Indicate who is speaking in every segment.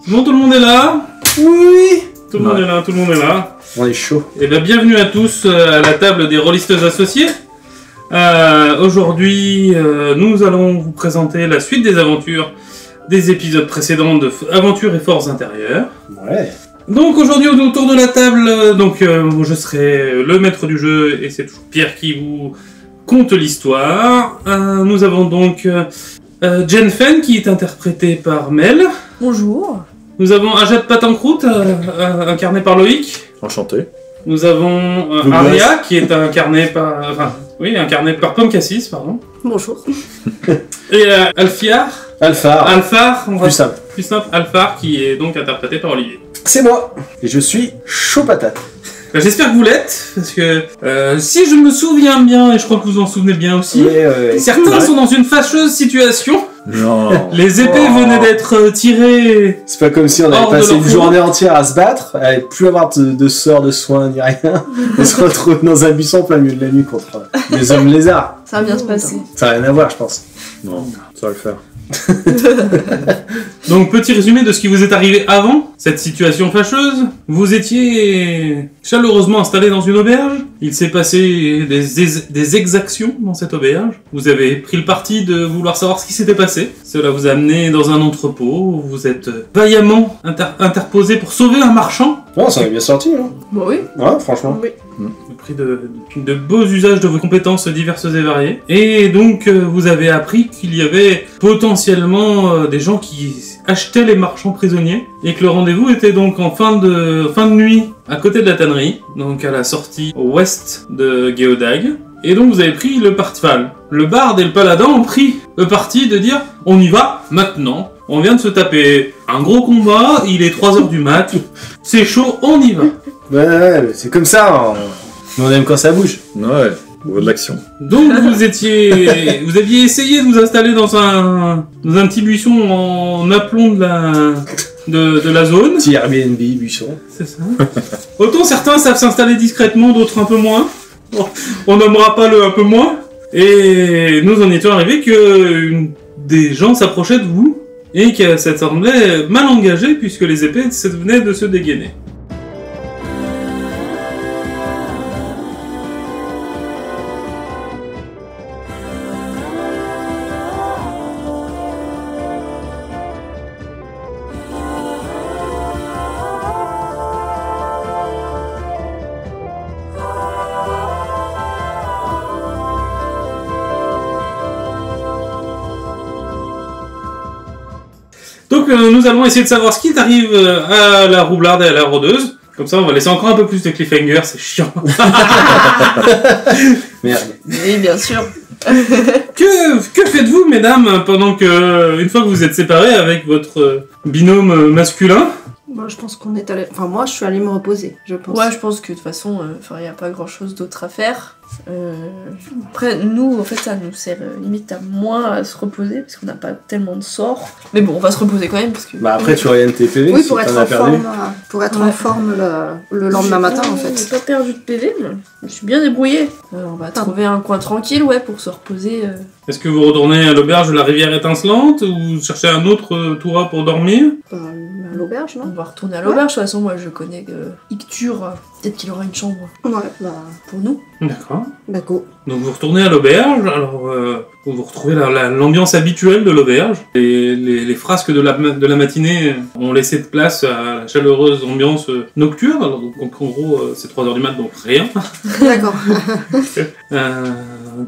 Speaker 1: Bon, tout le monde est là?
Speaker 2: Oui.
Speaker 1: Tout le monde est là, tout le monde est là.
Speaker 2: On est chaud.
Speaker 1: Et bien, bienvenue à tous à la table des rôlisteuses associées. Aujourd'hui, nous allons vous présenter la suite des aventures des épisodes précédents de Aventures et Forces intérieures.
Speaker 2: Ouais.
Speaker 1: Donc aujourd'hui, autour de la table, je serai le maître du jeu et c'est toujours Pierre qui vous conte l'histoire. Nous avons donc Jen Fen qui est interprétée par Mel.
Speaker 3: Bonjour.
Speaker 1: Nous avons Ajat Patankrout, incarné par Loïc.
Speaker 4: Enchanté.
Speaker 1: Nous avons Aria qui est incarnée par Pomme Cassis, pardon.
Speaker 3: Bonjour.
Speaker 1: Et Alphar, on va
Speaker 2: Plus simple.
Speaker 1: plus simple, Alphar qui est donc interprété par Olivier.
Speaker 2: C'est moi. Et je suis chaud patate.
Speaker 1: J'espère que vous l'êtes, parce que si je me souviens bien, et je crois que vous en souvenez bien aussi, certains sont dans une fâcheuse situation.
Speaker 4: Non.
Speaker 1: Les épées venaient d'être tirées.
Speaker 2: C'est pas comme si on avait
Speaker 1: Hors de
Speaker 2: passé
Speaker 1: leur
Speaker 2: une
Speaker 1: cour.
Speaker 2: journée entière à se battre, à plus avoir de sorts, de soins, ni rien, et se retrouver dans un buisson en plein milieu de la nuit contre des hommes lézards.
Speaker 3: Ça va bien se passer.
Speaker 2: Ça n'a rien à voir, je pense.
Speaker 4: Non, ça va le faire.
Speaker 1: Donc petit résumé de ce qui vous est arrivé avant cette situation fâcheuse. Vous étiez chaleureusement installé dans une auberge. Il s'est passé des exactions dans cette auberge. Vous avez pris le parti de vouloir savoir ce qui s'était passé. Cela vous a amené dans un entrepôt. Vous êtes vaillamment interposé pour sauver un marchand.
Speaker 2: Non, ça va bien sorti, hein.
Speaker 3: Bon, oui.
Speaker 2: Ouais, franchement.
Speaker 3: Oui.
Speaker 1: Au prix de beaux usages de vos compétences diverses et variées. Et donc, vous avez appris qu'il y avait potentiellement des gens qui achetaient les marchands prisonniers et que le rendez-vous était donc en fin de nuit à côté de la tannerie, donc à la sortie ouest de Géodag. Et donc, vous avez pris le parti. Enfin, le barde et le paladin ont pris le parti de dire on y va maintenant. On vient de se taper un gros combat, il est 3h du mat, c'est chaud, on y va.
Speaker 2: Ouais, c'est comme ça. On aime quand ça bouge.
Speaker 4: Ouais, au de l'action.
Speaker 1: Donc vous aviez essayé de vous installer dans un petit buisson en aplomb de la zone.
Speaker 2: Petit Airbnb, buisson.
Speaker 1: C'est ça. Autant certains savent s'installer discrètement, d'autres un peu moins. Bon, on nommera pas le un peu moins. Et nous en étions arrivés que des gens s'approchaient de vous et que ça semblait mal engagé puisque les épées venaient de se dégainer. Donc nous allons essayer de savoir ce qui t'arrive à la roublarde et à la rôdeuse. Comme ça, on va laisser encore un peu plus de cliffhanger, c'est chiant.
Speaker 2: Merde.
Speaker 3: Oui, bien sûr.
Speaker 1: Que faites-vous, mesdames, pendant que, une fois que vous êtes séparés avec votre binôme masculin?
Speaker 5: Bon, je pense qu'on est allé... Enfin, moi, je suis allée me reposer, je pense.
Speaker 3: Ouais, je pense que de toute façon, il n'y a pas grand-chose d'autre à faire. Après, nous, en fait, ça nous sert limite à moins à se reposer, parce qu'on n'a pas tellement de sorts. Mais bon, on va se reposer quand même, parce que...
Speaker 2: Bah après, tu reviennes tes PV
Speaker 5: Oui,
Speaker 2: si
Speaker 5: pour
Speaker 2: t'en
Speaker 5: être
Speaker 2: as
Speaker 5: en
Speaker 2: perdu.
Speaker 5: forme, en forme le lendemain matin, en fait.
Speaker 3: J'ai pas perdu de PV, mais je me suis bien débrouillée. On va trouver un coin tranquille, ouais, pour se reposer.
Speaker 1: Est-ce que vous retournez à l'auberge de la rivière étincelante ou vous cherchez un autre toura pour dormir?
Speaker 5: Bah, à l'auberge,
Speaker 3: On
Speaker 5: non?
Speaker 3: va retourner à l'auberge, de toute façon, moi je connais Icture, peut-être qu'il aura une chambre
Speaker 5: Ouais, bah,
Speaker 3: pour nous.
Speaker 1: D'accord.
Speaker 5: bah go.
Speaker 1: Donc vous retournez à l'auberge, alors vous retrouvez l'ambiance habituelle de l'auberge. Les frasques de la matinée ont laissé de place à la chaleureuse ambiance nocturne. Alors, donc en gros, c'est 3h du mat, donc rien.
Speaker 5: D'accord.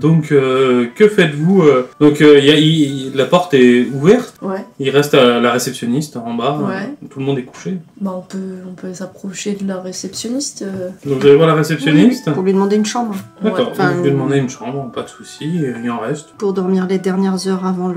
Speaker 1: Donc que faites-vous Donc la porte est ouverte.
Speaker 3: Ouais.
Speaker 1: Il reste la réceptionniste en bas.
Speaker 3: Ouais.
Speaker 1: Tout le monde est couché.
Speaker 3: Bah on peut s'approcher de la réceptionniste.
Speaker 1: Donc vous allez voir la réceptionniste.
Speaker 5: Pour lui demander une chambre.
Speaker 1: D'accord.
Speaker 5: Enfin,
Speaker 1: Vous lui demandez une chambre, pas de souci. Il en reste.
Speaker 5: pour dormir les dernières heures avant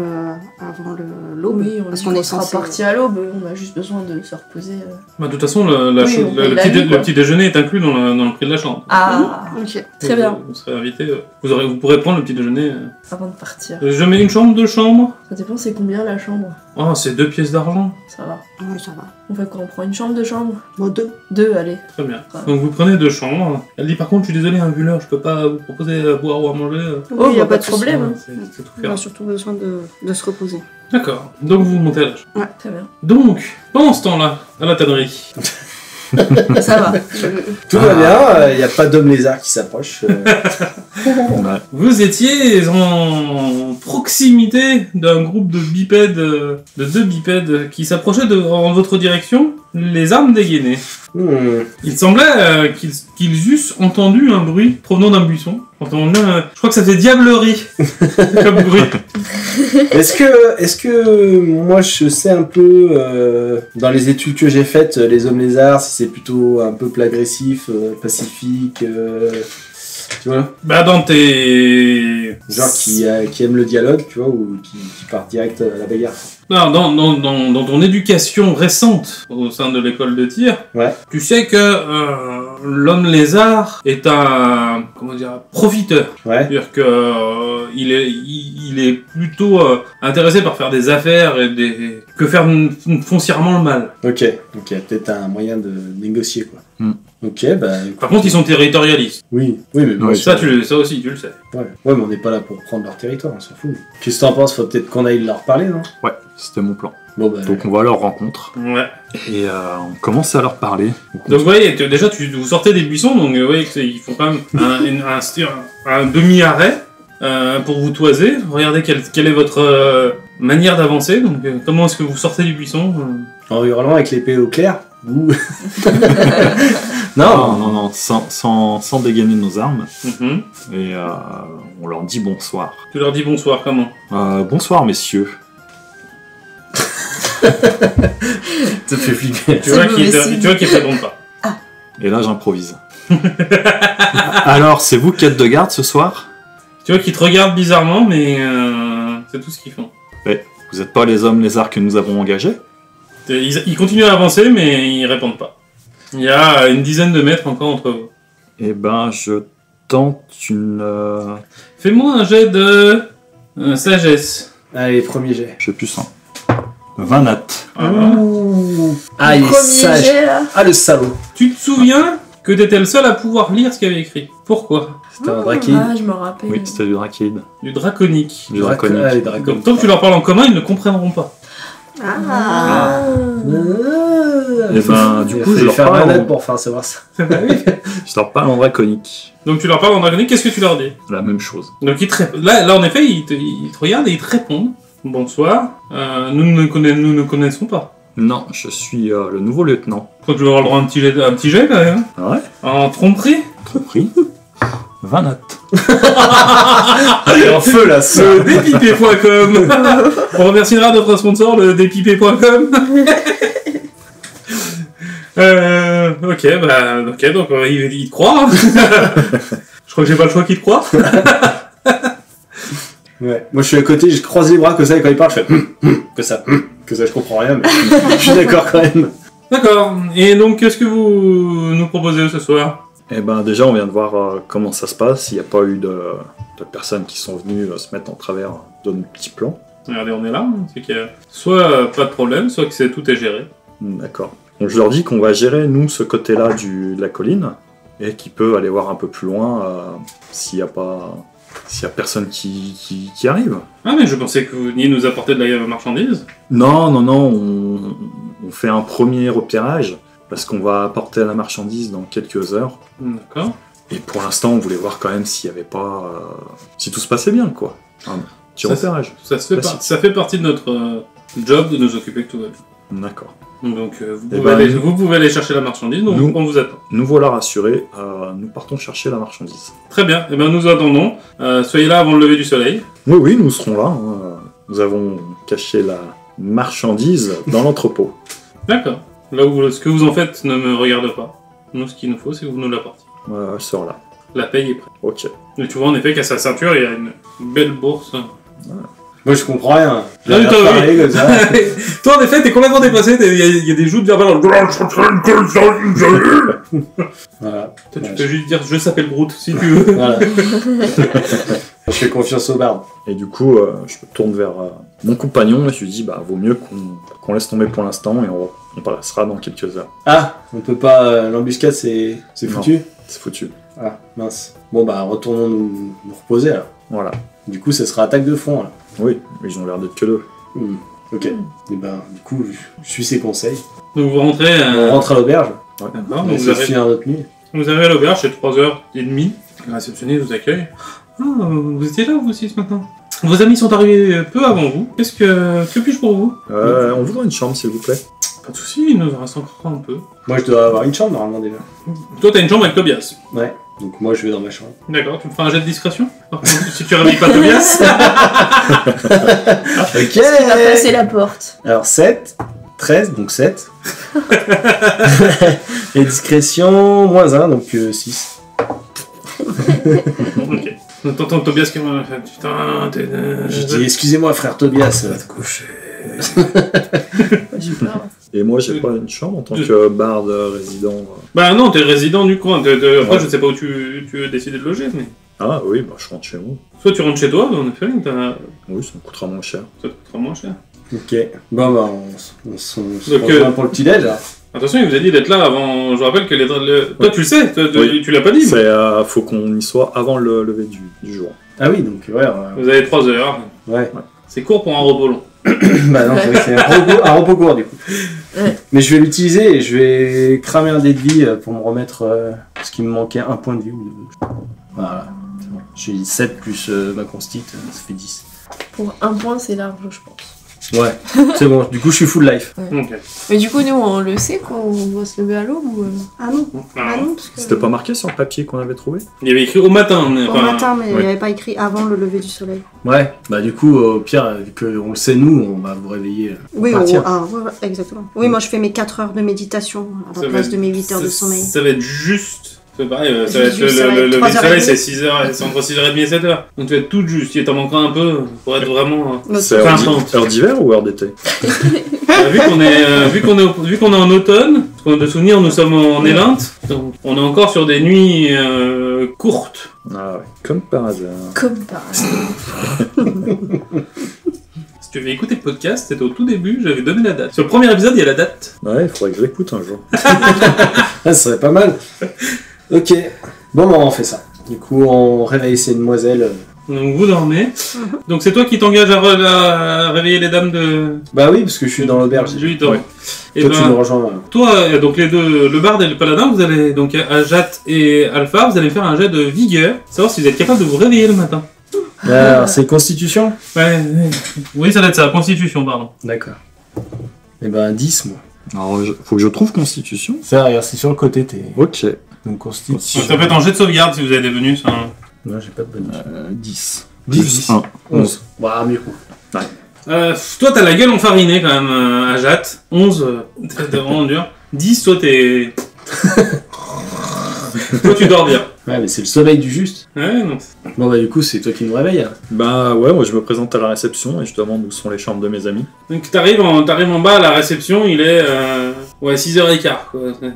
Speaker 5: l'aube.
Speaker 3: Oui,
Speaker 5: parce
Speaker 3: qu'on
Speaker 5: qu'on est
Speaker 3: sera
Speaker 5: censé...
Speaker 3: parti à l'aube, on a juste besoin de se reposer.
Speaker 1: Bah, de toute façon,
Speaker 3: Oui, on paye la nuit,
Speaker 1: le
Speaker 3: quoi.
Speaker 1: petit déjeuner est inclus dans le prix de la chambre.
Speaker 3: Ah,
Speaker 5: Ok.
Speaker 3: très bien.
Speaker 1: Vous serez invité. Vous vous pourrez prendre le petit déjeuner.
Speaker 3: Avant de partir.
Speaker 1: Je mets une chambre, 2 chambres.
Speaker 3: Ça dépend, c'est combien la chambre?
Speaker 1: Oh, c'est 2 pièces d'argent.
Speaker 3: Ça va.
Speaker 5: Ouais, ça va.
Speaker 3: On fait quoi? On prend une chambre, 2 chambres?
Speaker 5: Bon, 2.
Speaker 3: 2, allez.
Speaker 1: Très bien.
Speaker 3: Ouais.
Speaker 1: Donc vous prenez 2 chambres. Elle dit par contre, je suis désolé, un vu-l'heure, je peux pas vous proposer à boire ou à manger.
Speaker 3: Oh,
Speaker 5: y a
Speaker 3: pas de
Speaker 5: souci.
Speaker 3: problème. Hein.
Speaker 1: C'est tout
Speaker 5: On
Speaker 1: faire.
Speaker 5: a surtout besoin de se reposer.
Speaker 1: D'accord. Donc vous montez à l'âge.
Speaker 3: Très bien.
Speaker 1: Donc, pendant ce temps-là, à la tannerie.
Speaker 3: Ça va.
Speaker 2: Tout va bien, il n'y a pas d'homme lézard qui s'approche.
Speaker 4: Ouais.
Speaker 1: Vous étiez en proximité d'un groupe de bipèdes, de 2 bipèdes qui s'approchaient en votre direction, les armes dégainées. Il semblait qu'ils eussent entendu un bruit provenant d'un buisson. Je crois que ça fait diablerie comme bruit.
Speaker 2: Est-ce que moi je sais un peu dans les études que j'ai faites les hommes lézards si c'est plutôt un peuple agressif, pacifique, tu vois,
Speaker 1: Bah dans tes...
Speaker 2: genre qui aime le dialogue, tu vois, ou qui part direct à la bagarre.
Speaker 1: Non, dans ton éducation récente au sein de l'école de tir,
Speaker 2: Ouais.
Speaker 1: tu sais que l'homme lézard est un profiteur.
Speaker 2: Ouais.
Speaker 1: C'est-à-dire que il est plutôt intéressé par faire des affaires que faire foncièrement le mal.
Speaker 2: Ok. Peut-être un moyen de négocier quoi. Ok, bah.
Speaker 1: Par contre, ils sont territorialistes.
Speaker 2: Oui, mais bon,
Speaker 4: Ouais,
Speaker 1: Ça aussi, tu le sais.
Speaker 2: ouais, mais on n'est pas là pour prendre leur territoire, on s'en fout. Qu'est-ce que t'en penses? Faut peut-être qu'on aille leur parler, non?
Speaker 4: Ouais, c'était mon plan.
Speaker 2: Bon bah.
Speaker 4: Donc on va à leur rencontre
Speaker 1: Ouais.
Speaker 4: et on commence à leur parler.
Speaker 1: Donc vous voyez, déjà vous sortez des buissons, donc vous voyez qu'ils font quand même un demi-arrêt pour vous toiser. Regardez quelle est votre manière d'avancer. Donc comment est-ce que vous sortez du buisson
Speaker 2: En hurlant avec l'épée au clair? Ou...
Speaker 4: Non, sans dégainer nos armes.
Speaker 1: Mhm.
Speaker 4: Et on leur dit bonsoir.
Speaker 1: Tu leur dis bonsoir, comment?
Speaker 4: Bonsoir messieurs.
Speaker 2: Ça fait flipper.
Speaker 1: Tu vois qu'ils te répondent pas.
Speaker 4: Et là j'improvise. Alors c'est vous qui êtes de garde ce soir?
Speaker 1: Tu vois qu'ils te regardent bizarrement, mais c'est tout ce qu'ils font.
Speaker 4: Vous n'êtes pas les hommes lézards que nous avons engagés?
Speaker 1: Ils continuent à avancer, mais ils répondent pas. Il y a une dizaine de mètres encore entre vous.
Speaker 4: Eh ben je tente une...
Speaker 1: Fais-moi un jet de sagesse.
Speaker 2: Allez, premier jet.
Speaker 4: Je sais plus 20 nattes.
Speaker 2: Ah, il est
Speaker 3: Premier
Speaker 2: sage.
Speaker 3: jet, là.
Speaker 2: Ah, le salaud.
Speaker 1: Tu te souviens que t'étais le seul à pouvoir lire ce qu'il y avait écrit. Pourquoi?
Speaker 2: C'était un draquide.
Speaker 3: Ah, je me rappelle.
Speaker 4: Oui, c'était du drakeid.
Speaker 1: Du draconique.
Speaker 4: Du draconique.
Speaker 2: Ah, les draconiques.
Speaker 1: Donc tant que tu leur parles en commun, ils ne comprendront pas.
Speaker 5: Ah.
Speaker 4: Et ben du coup je leur
Speaker 2: faire un
Speaker 4: parle
Speaker 2: net
Speaker 4: en...
Speaker 2: pour faire savoir ça.
Speaker 4: je leur parle en draconique.
Speaker 1: Donc tu leur parles en draconique, qu'est-ce que tu leur dis?
Speaker 4: La même chose.
Speaker 1: Donc ils te là en effet, ils te regardent et ils te répondent. Bonsoir, nous ne connaissons pas.
Speaker 4: Non, je suis le nouveau lieutenant.
Speaker 1: Faut que je vais avoir le droit à un petit jet quand même.
Speaker 4: Ah ouais?
Speaker 1: En tromperie.
Speaker 4: Compris. 20 nattes.
Speaker 2: Il est en feu là, ça.
Speaker 1: Dépipé.com. On remerciera notre sponsor, le dépipé.com. Ok, donc il te croit. Hein. Je crois que j'ai pas le choix qu'il te croit.
Speaker 2: Ouais. Moi je suis à côté, je croise les bras comme ça et quand il parle, je fais que ça je comprends rien, mais je suis d'accord quand même.
Speaker 1: D'accord. Et donc qu'est-ce que vous nous proposez ce soir?
Speaker 4: Eh ben déjà on vient de voir comment ça se passe. Il n'y a pas eu de personnes qui sont venues se mettre en travers de notre petit plan.
Speaker 1: Regardez, on est là. C'est qu'il y a soit pas de problème, soit que tout est géré.
Speaker 4: D'accord. Donc je leur dis qu'on va gérer nous ce côté-là de la colline et qu'ils peuvent aller voir un peu plus loin s'il y a personne qui arrive.
Speaker 1: Ah mais je pensais que vous veniez nous apporter de la marchandise.
Speaker 4: Non, on fait un premier repérage parce qu'on va apporter la marchandise dans quelques heures.
Speaker 1: D'accord.
Speaker 4: Et pour l'instant, on voulait voir quand même s'il y avait pas... si tout se passait bien, quoi. Un petit
Speaker 1: Ça,
Speaker 4: repérage.
Speaker 1: Ça fait partie de notre job de nous occuper que tout va bien.
Speaker 4: D'accord.
Speaker 1: Donc
Speaker 4: Eh ben,
Speaker 1: vous pouvez aller chercher la marchandise, donc
Speaker 4: nous-
Speaker 1: on vous attend.
Speaker 4: Nous voilà rassurés, nous partons chercher la marchandise.
Speaker 1: Très bien, et bien nous attendons. Soyez là avant le lever du soleil.
Speaker 4: Oui, nous serons là. Hein. Nous avons caché la marchandise dans l'entrepôt.
Speaker 1: D'accord. Là où ce que vous en faites ne me regarde pas. Nous, ce qu'il nous faut, c'est que vous nous l'apportiez.
Speaker 4: Elle sera là.
Speaker 1: La paye est prête.
Speaker 4: Ok.
Speaker 1: Et tu vois en effet qu'à sa ceinture, il y a une belle bourse.
Speaker 2: Moi, je comprends rien.
Speaker 1: Ah oui, toi,
Speaker 2: parler comme ça.
Speaker 1: Toi, en effet, t'es complètement dépassé, il y a des joutes verbales.
Speaker 2: Voilà.
Speaker 1: Toi, tu peux juste dire je s'appelle Groot si tu veux.
Speaker 2: Voilà. Je fais confiance au barde.
Speaker 4: Et du coup, je me tourne vers mon compagnon et je lui dis, bah, vaut mieux qu'on laisse tomber pour l'instant et on passera dans quelques heures.
Speaker 2: Ah, on peut pas. L'embuscade, c'est foutu.
Speaker 4: C'est foutu.
Speaker 2: Ah, mince. Bon, bah, retournons nous reposer alors.
Speaker 4: Voilà.
Speaker 2: Du coup, ça sera attaque de front là.
Speaker 4: Oui, mais ils ont l'air d'être que deux.
Speaker 2: Ok. Et ben, du coup, je suis ses conseils.
Speaker 1: Donc vous rentrez.
Speaker 2: On rentre à l'auberge.
Speaker 1: D'accord,
Speaker 2: On
Speaker 1: donc
Speaker 2: essaie de finir notre nuit.
Speaker 1: vous arrivez à l'auberge, c'est 3h30. La réceptionniste vous accueille. Ah, vous étiez là vous aussi ce matin. Vos amis sont arrivés peu avant vous. Que puis-je pour vous?
Speaker 4: On voudrait une chambre, s'il vous plaît.
Speaker 1: Pas de soucis, il nous en reste encore un peu.
Speaker 2: Moi, je dois avoir une chambre normalement déjà.
Speaker 1: Toi, t'as une chambre avec Tobias.
Speaker 2: Ouais. Donc, moi, je vais dans ma chambre.
Speaker 1: D'accord, tu me feras un jet de discrétion? Par contre, si tu réveilles pas Tobias.
Speaker 2: Ok.
Speaker 3: On va passer la porte.
Speaker 2: Alors, 7. 13, donc 7. Et discrétion, moins 1, donc 6.
Speaker 1: Ok. T'entends Tobias qui m'a fait putain, t'es.
Speaker 2: Je dis, excusez-moi, frère Tobias. Va te coucher.
Speaker 3: J'ai peur.
Speaker 4: Et moi, j'ai pas une chambre en tant que barde résident.
Speaker 1: Bah non, t'es résident du coin. Après,
Speaker 4: Ouais.
Speaker 1: je sais pas où tu veux décider de loger, mais.
Speaker 4: Ah oui, bah, je rentre chez moi.
Speaker 1: Soit tu rentres chez toi, en effet,
Speaker 4: Oui, ça me coûtera moins cher.
Speaker 1: ça te coûtera moins cher.
Speaker 2: Ok. Bon, bah, on se
Speaker 1: Donc,
Speaker 2: rejoint pour le petit-déj, là.
Speaker 1: Attention, il vous a dit d'être là avant. Je rappelle que les. Toi,
Speaker 4: Ouais.
Speaker 1: tu le sais,
Speaker 4: Oui.
Speaker 1: tu l'as pas dit. Mais...
Speaker 4: Faut qu'on y soit avant le lever du jour.
Speaker 2: Ah oui, donc, ouais.
Speaker 1: Vous avez 3 heures.
Speaker 2: Ouais.
Speaker 1: C'est court pour un repos long.
Speaker 2: Bah non, c'est vrai que c'est un repos court, du coup.
Speaker 3: Ouais.
Speaker 2: Mais je vais l'utiliser et je vais cramer un dé de vie pour me remettre ce qui me manquait, un point de vie. Voilà. C'est bon. J'ai 7 plus ma constite, ça fait 10.
Speaker 3: Pour un point, c'est large, je pense.
Speaker 2: Ouais, c'est bon. Du coup, je suis full life.
Speaker 1: Ok.
Speaker 3: Mais du coup, nous, on le sait qu'on doit se lever à l'aube ou...
Speaker 5: Ah non,
Speaker 1: Alors,
Speaker 5: non, parce que...
Speaker 4: C'était pas marqué sur le papier qu'on avait trouvé?
Speaker 1: il y avait écrit au matin. Mais
Speaker 5: Au
Speaker 1: enfin,
Speaker 5: matin, mais il
Speaker 4: ouais.
Speaker 5: n'y avait pas écrit avant le lever du soleil.
Speaker 2: Ouais, bah du coup, au pire, vu qu'on le sait, nous, on va vous réveiller.
Speaker 5: Oui,
Speaker 2: partir.
Speaker 5: ouais, exactement. Oui, moi je fais mes 4 heures de méditation à
Speaker 1: Ça
Speaker 5: la
Speaker 1: va
Speaker 5: place
Speaker 1: être-
Speaker 5: de mes 8 heures de sommeil.
Speaker 1: Ça va être juste. C'est pareil, ça
Speaker 5: Juste,
Speaker 1: va être
Speaker 5: ça va
Speaker 1: le
Speaker 5: être
Speaker 1: lever
Speaker 5: 3
Speaker 1: du
Speaker 5: heures et
Speaker 1: soleil,
Speaker 5: demie.
Speaker 1: c'est 6h, c'est entre 6h30 et 7h. Donc tu vas être tout juste, il t'en manquera un peu pour être vraiment.
Speaker 4: C'est
Speaker 1: Enfin,
Speaker 4: heure d'hiver ou heure d'été?
Speaker 1: Vu qu'on est en automne, parce qu'on a de souvenirs, nous sommes en Élinte, donc on est encore sur des nuits courtes.
Speaker 4: Ah ouais, comme par hasard.
Speaker 3: Comme par hasard.
Speaker 1: Si tu avais écouté le podcast, c'était au tout début, j'avais donné la date. Sur le premier épisode, il y a la date.
Speaker 4: Ouais, il faudrait que je l'écoute un jour.
Speaker 2: Ah, ça serait pas mal. Ok. Bon, bah, on fait ça. Du coup, on réveille ces demoiselles.
Speaker 1: Donc vous dormez. Donc c'est toi qui t'engages à réveiller les dames de.
Speaker 2: Bah oui, parce que je suis dans l'auberge.
Speaker 1: Lui, il dort.
Speaker 4: Ouais.
Speaker 1: Et
Speaker 2: Toi, tu me
Speaker 1: ben,
Speaker 2: rejoins.
Speaker 1: toi, donc les deux, le barde et le paladin, vous allez donc Ajat et Alpha, vous allez faire un jet de vigueur, savoir si vous êtes capable de vous réveiller le matin.
Speaker 2: Alors, c'est Constitution?
Speaker 1: Ouais. Oui, ça doit être ça. Constitution, pardon.
Speaker 2: D'accord. Et ben, 10, moi.
Speaker 4: Alors, faut que je trouve Constitution.
Speaker 2: Ça, regarde, c'est sur le côté, t'es.
Speaker 4: Ok.
Speaker 2: Donc, Constitution.
Speaker 1: Ça peut être en jet de sauvegarde si vous avez des bonus. Hein.
Speaker 2: Non, j'ai pas de bonus.
Speaker 4: 10.
Speaker 2: 10.
Speaker 4: 1.
Speaker 2: 11. Bah, mieux.
Speaker 1: Toi, t'as la gueule enfarinée quand même, Ajat. 11, t'es vraiment dur. 10, toi, t'es. Toi, tu dors bien.
Speaker 2: Ouais, mais c'est le sommeil du juste.
Speaker 1: Ouais, non.
Speaker 2: Bon, bah, du coup, c'est toi qui nous réveille. Hein.
Speaker 4: Bah ouais, moi je me présente à la réception et je demande où sont les chambres de mes amis.
Speaker 1: Donc, t'arrives en bas à la réception, il est. Ouais, 6h15, quoi.
Speaker 4: Ouais.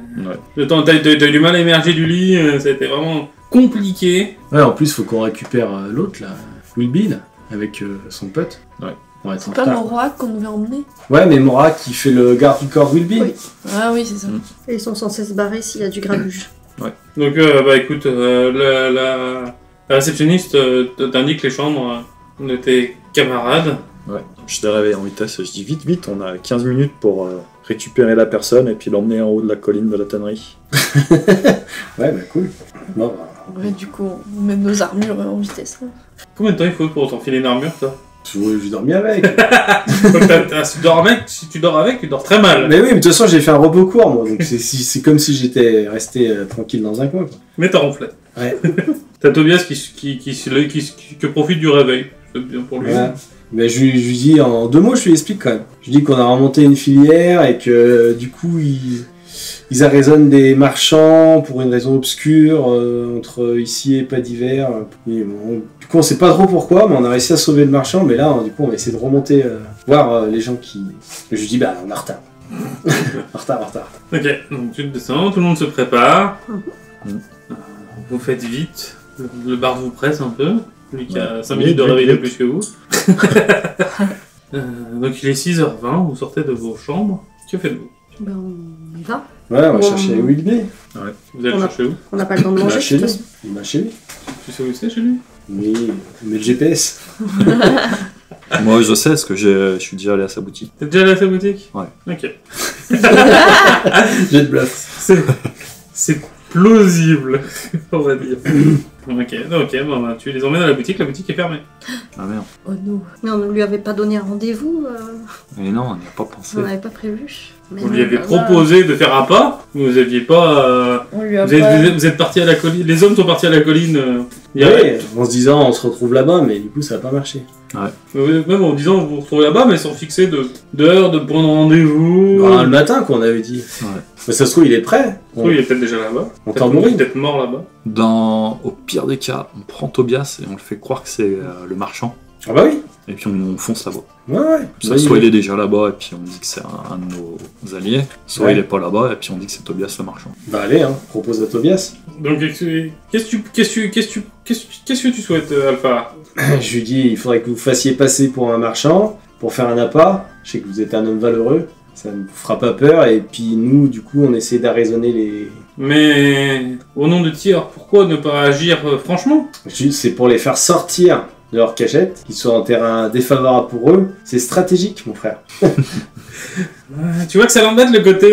Speaker 1: Le temps, t'as eu du mal à émerger du lit, ça a été vraiment compliqué.
Speaker 2: Ouais, en plus, faut qu'on récupère l'autre, là. Will Bill, avec son pote.
Speaker 4: Ouais.
Speaker 2: On va être en
Speaker 3: C'est pas
Speaker 2: retard.
Speaker 3: Morak qu'on devait emmener?
Speaker 2: Ouais, mais Mora qui fait le garde du corps de Will Bill.
Speaker 5: Oui.
Speaker 3: Ah oui, c'est ça.
Speaker 5: Et ils sont censés se barrer s'il y a du grabuge.
Speaker 1: Donc, bah écoute, la réceptionniste t'indique les chambres de tes camarades.
Speaker 4: Ouais. Je les réveille en vitesse et je dis vite, vite, on a 15 minutes pour récupérer la personne et puis l'emmener en haut de la colline de la tannerie.
Speaker 2: Ouais, bah cool. Bon, bah,
Speaker 3: Ouais, du coup, on met nos armures en vitesse. Là.
Speaker 1: Combien de temps il faut pour t'enfiler une armure, toi?
Speaker 2: j'ai dormi avec.
Speaker 1: Donc, si tu dors avec, tu dors très mal.
Speaker 2: Mais oui, mais de toute façon, j'ai fait un repos court, moi. Donc, c'est comme si j'étais resté tranquille dans un coin, quoi.
Speaker 1: Mais t'as ronflé.
Speaker 2: Ouais.
Speaker 1: T'as Tobias qui profite du réveil. C'est bien pour lui.
Speaker 2: Ouais. Mais je lui dis, en 2 mots, je lui explique quand même. Je lui dis qu'on a remonté une filière et que, du coup, ils arraisonnent des marchands pour une raison obscure entre ici et pas d'hiver. Et bon, du coup, on sait pas trop pourquoi, mais on a réussi à sauver le marchand. Mais là, du coup, on va essayer de remonter, voir les gens qui. Je lui dis, bah, on est en retard. en retard.
Speaker 1: Ok, donc tu descends, tout le monde se prépare. Vous faites vite. Le bar vous presse un peu. Lui qui a 5 minutes de réveil de plus que vous. Donc il est 6h20, vous sortez de vos chambres. Que faites-vous?
Speaker 5: Ben, on y va.
Speaker 2: Ouais, on va chercher Wilby.
Speaker 1: Vous allez
Speaker 5: On a-
Speaker 1: chercher où?
Speaker 5: On n'a pas le temps de
Speaker 2: Il va
Speaker 5: manger,
Speaker 2: chez
Speaker 5: de toute
Speaker 2: lui.
Speaker 5: façon.
Speaker 2: Il va chez lui.
Speaker 1: Tu sais où c'est chez lui?
Speaker 2: Oui, mais le GPS.
Speaker 4: Moi, je sais, parce que je suis déjà allé à sa boutique.
Speaker 1: T'es déjà allé à sa boutique?
Speaker 4: Ouais.
Speaker 1: Ok.
Speaker 2: Jet de bluff.
Speaker 1: C'est plausible, on va dire. Ok, bon, bah, tu les emmènes à la boutique est fermée.
Speaker 4: Ah merde.
Speaker 3: Oh non.
Speaker 5: Mais on ne lui avait pas donné un rendez-vous,
Speaker 4: Et non, on n'y a pas pensé.
Speaker 5: on n'avait pas prévu. Mais
Speaker 1: Vous lui avez
Speaker 3: bah,
Speaker 1: proposé de faire un pas, mais vous aviez pas...
Speaker 3: On lui a
Speaker 1: Vous êtes partis à la colline, les hommes sont partis à la colline.
Speaker 2: Ouais, en se disant on se retrouve là-bas, mais du coup ça n'a pas marché.
Speaker 1: Même en disant vous vous retrouvez là-bas, mais sans fixer d'heure, de point de rendez-vous.
Speaker 2: Bah, le matin qu'on avait dit.
Speaker 4: Ouais.
Speaker 2: Mais ça se trouve il est prêt.
Speaker 1: Oui, il est peut-être déjà là-bas.
Speaker 2: On
Speaker 1: Peut-être
Speaker 2: tambourise.
Speaker 1: peut-être mort là-bas.
Speaker 4: Au pire des cas, on prend Tobias et on le fait croire que c'est le marchand.
Speaker 2: Ah bah oui.
Speaker 4: Et puis on fonce là-bas.
Speaker 2: Ouais.
Speaker 4: Ça, soit il est déjà là-bas et puis on dit que c'est un de nos alliés, soit
Speaker 2: Ouais.
Speaker 4: il est pas là-bas et puis on dit que c'est Tobias le marchand.
Speaker 2: Bah allez, hein, propose à Tobias.
Speaker 1: Donc qu'est-ce que tu souhaites, Alpha?
Speaker 2: Je lui dis il faudrait que vous fassiez passer pour un marchand, pour faire un appât. Je sais que vous êtes un homme valeureux. Ça ne vous fera pas peur. Et puis nous, du coup, on essaie d'arraisonner les...
Speaker 1: Mais au nom de Tyr, pourquoi ne pas agir franchement?
Speaker 2: C'est pour les faire sortir de leur cachette, qu'ils soient en terrain défavorable pour eux. C'est stratégique, mon frère.
Speaker 1: Tu vois que ça l'embête le côté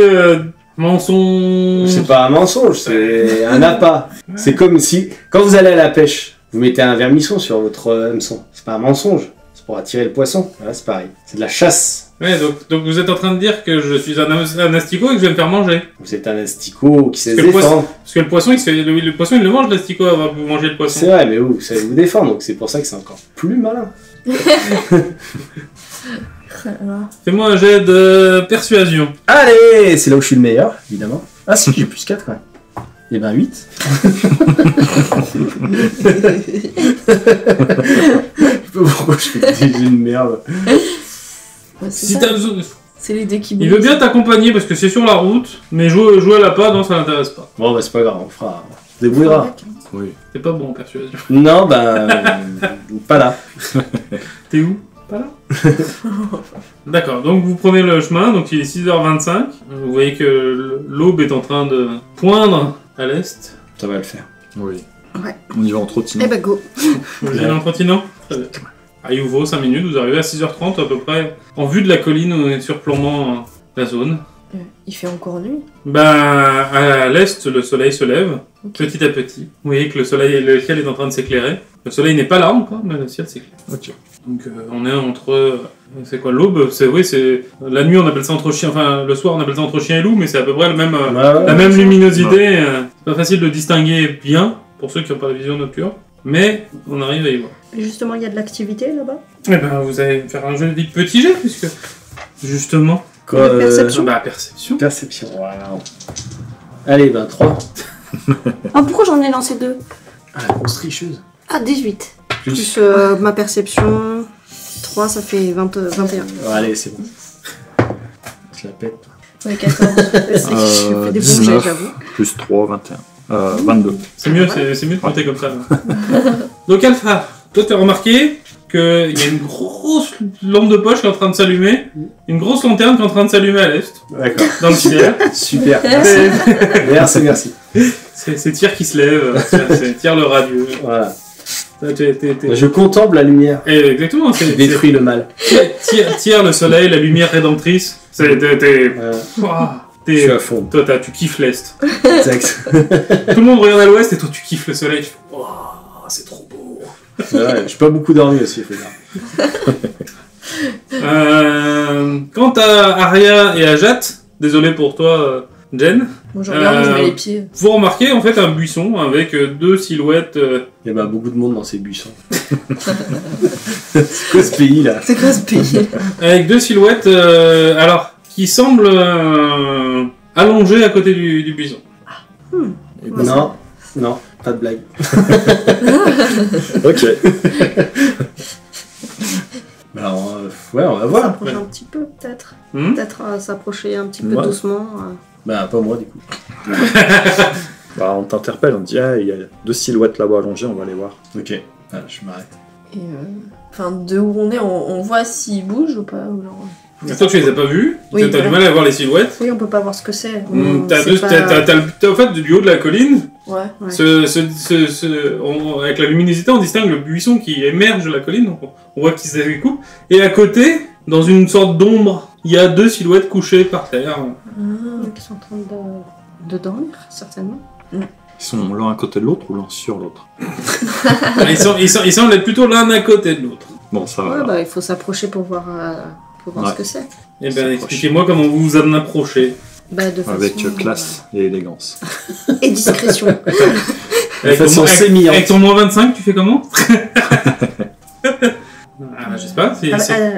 Speaker 1: mensonge.
Speaker 2: C'est pas un mensonge, c'est un appât. C'est comme si, quand vous allez à la pêche, vous mettez un vermisson sur votre hameçon. C'est pas un mensonge, c'est pour attirer le poisson. Voilà, c'est pareil. C'est de la chasse.
Speaker 1: Ouais, donc vous êtes en train de dire que je suis un asticot et que je vais me faire manger.
Speaker 2: Vous êtes un asticot qui sait se
Speaker 1: Parce que le
Speaker 2: défendre.
Speaker 1: Parce que le poisson, le poisson, il le mange l'asticot avant que vous mangez le poisson.
Speaker 2: C'est vrai, mais vous savez vous défendre, donc c'est pour ça que c'est encore plus malin.
Speaker 1: Fais-moi un jet de persuasion.
Speaker 2: Allez, c'est là où je suis le meilleur, évidemment. Ah si, j'ai plus 4 quand même. Et ben 8. Je sais pas pourquoi je fais des jets de merde.
Speaker 3: Ouais, c'est
Speaker 1: Si
Speaker 3: ça.
Speaker 1: t'as besoin-
Speaker 3: C'est les dés qui
Speaker 1: Il veut bien t'accompagner parce que c'est sur la route, mais jouer à la pas, non, ça l'intéresse pas.
Speaker 2: Bon bah c'est pas grave, on se débrouillera.
Speaker 4: Oui.
Speaker 1: T'es pas bon en persuasion.
Speaker 2: Non, ben... pas là.
Speaker 1: T'es où? Pas là. D'accord, donc vous prenez le chemin, donc il est 6h25. Vous voyez que l'aube est en train de poindre à l'est.
Speaker 2: Ça va le faire.
Speaker 4: Oui.
Speaker 5: Ouais.
Speaker 4: On y va en trottinant.
Speaker 5: Eh ben go.
Speaker 1: Vous allez en trottinant? Très bien. À Youvo, 5 minutes, vous arrivez à 6h30 à peu près, en vue de la colline surplombant la zone.
Speaker 3: Il fait encore nuit.
Speaker 1: Ben, à l'est, le soleil se lève,
Speaker 3: Ok.
Speaker 1: petit à petit. Vous voyez que le ciel est en train de s'éclairer. Le soleil n'est pas là encore, mais le ciel s'éclaire.
Speaker 4: Ok.
Speaker 1: Donc on est entre... c'est quoi l'aube? C'est la nuit on appelle ça entre chien, enfin le soir on appelle ça entre chien et loup, mais c'est à peu près le même, la même luminosité. C'est pas facile de distinguer bien, pour ceux qui n'ont pas la vision nocturne, mais on arrive à y voir.
Speaker 5: Et justement, il y a de l'activité là-bas.
Speaker 1: Eh ben vous allez faire un jeu de petit jet, puisque... Justement...
Speaker 2: Quoi,
Speaker 5: Perception.
Speaker 1: Bah perception.
Speaker 2: Perception. Wow. Allez, ben 3.
Speaker 5: Ah, pourquoi j'en ai lancé 2?
Speaker 2: Ah, la grosse tricheuse.
Speaker 5: Ah, 18.
Speaker 2: Plus.
Speaker 5: Plus ma perception. 3, ça fait 21.
Speaker 2: Allez, c'est bon. Je la pète.
Speaker 3: Ouais, 14.
Speaker 5: Je fais des bons jets,
Speaker 4: 19.
Speaker 5: j'avoue.
Speaker 4: Plus 3, 21. 22.
Speaker 1: C'est mieux, c'est mieux de compter comme ça. Donc Alpha, toi t'as remarqué qu'il y a une grosse lampe de poche qui est en train de s'allumer, une grosse lanterne qui est en train de s'allumer à l'est,
Speaker 2: D'accord.
Speaker 1: dans le ciel.
Speaker 2: Super. Merci.
Speaker 1: C'est
Speaker 2: Merci.
Speaker 1: c'est Tyr qui se lève, c'est Tyr le radieux.
Speaker 2: Voilà.
Speaker 1: T'es-
Speaker 2: Je contemple la lumière.
Speaker 1: Exactement,
Speaker 2: Je
Speaker 1: c'est
Speaker 2: détruis le mal.
Speaker 1: Tyr le soleil, la lumière rédemptrice.
Speaker 2: Voilà. Je suis à fond.
Speaker 1: Toi tu kiffes l'est.
Speaker 2: Exact.
Speaker 1: Tout le monde regarde à l'ouest et toi tu kiffes le soleil. Tu fais, Wouah, c'est trop beau.
Speaker 2: Ouais, j'ai pas beaucoup dormi aussi, faut dire.
Speaker 1: Quant à Aria et à Jat, désolé pour toi, Jen,
Speaker 3: Moi je regarde, je mets
Speaker 1: Euh,
Speaker 3: les pieds.
Speaker 1: vous remarquez en fait un buisson avec deux silhouettes.
Speaker 2: Il y a bah, beaucoup de monde dans ces buissons. C'est quoi ce pays là?
Speaker 3: C'est quoi ce pays?
Speaker 1: Avec deux silhouettes, alors, qui semblent allongé à côté du buisson.
Speaker 4: Et ben,
Speaker 2: Non, non, pas de blague.
Speaker 4: Ok.
Speaker 2: Alors, ouais, on va voir.
Speaker 5: S'approcher un petit peu, peut-être.
Speaker 1: Hmm.
Speaker 5: Peut-être s'approcher un petit peu
Speaker 2: Ouais.
Speaker 5: doucement.
Speaker 2: Bah, pas moi, du coup.
Speaker 4: Bah, on t'interpelle, on te dit, ah, il y a 2 silhouettes là-bas allongées, on va les voir.
Speaker 2: Ok, ah, je m'arrête.
Speaker 3: Et enfin, de où on est, on voit s'ils bougent ou pas ou genre...
Speaker 1: Mais toi, tu les as pas vus.
Speaker 3: Oui,
Speaker 1: T'as
Speaker 3: voilà.
Speaker 1: du mal à voir les silhouettes.
Speaker 5: Oui, on peut pas voir ce que c'est.
Speaker 1: T'as
Speaker 5: C'est
Speaker 1: deux-
Speaker 5: pas-
Speaker 1: t'as- en fait, du haut de la colline,
Speaker 3: Ouais.
Speaker 5: Ouais.
Speaker 1: avec la luminosité, on distingue le buisson qui émerge de la colline, donc on voit qu'il se découpe. Et à côté, dans une sorte d'ombre, il y a 2 silhouettes couchées par terre.
Speaker 5: Qui sont en train de dormir, certainement.
Speaker 4: Ils sont l'un à côté de l'autre ou l'un sur l'autre?
Speaker 1: Ils semblent être plutôt l'un à côté de l'autre.
Speaker 4: Bon, ça va.
Speaker 5: Ouais, bah, il faut s'approcher pour voir
Speaker 4: Ouais.
Speaker 5: ce que c'est.
Speaker 1: Eh
Speaker 4: Ça
Speaker 1: bien,
Speaker 4: approche.
Speaker 1: expliquez-moi comment vous vous en approchez.
Speaker 5: Bah, de
Speaker 4: Avec
Speaker 5: façon,
Speaker 4: classe et élégance.
Speaker 5: Et discrétion.
Speaker 2: De façon sémillante.
Speaker 1: Avec ton moins 25, tu fais comment? Je sais pas.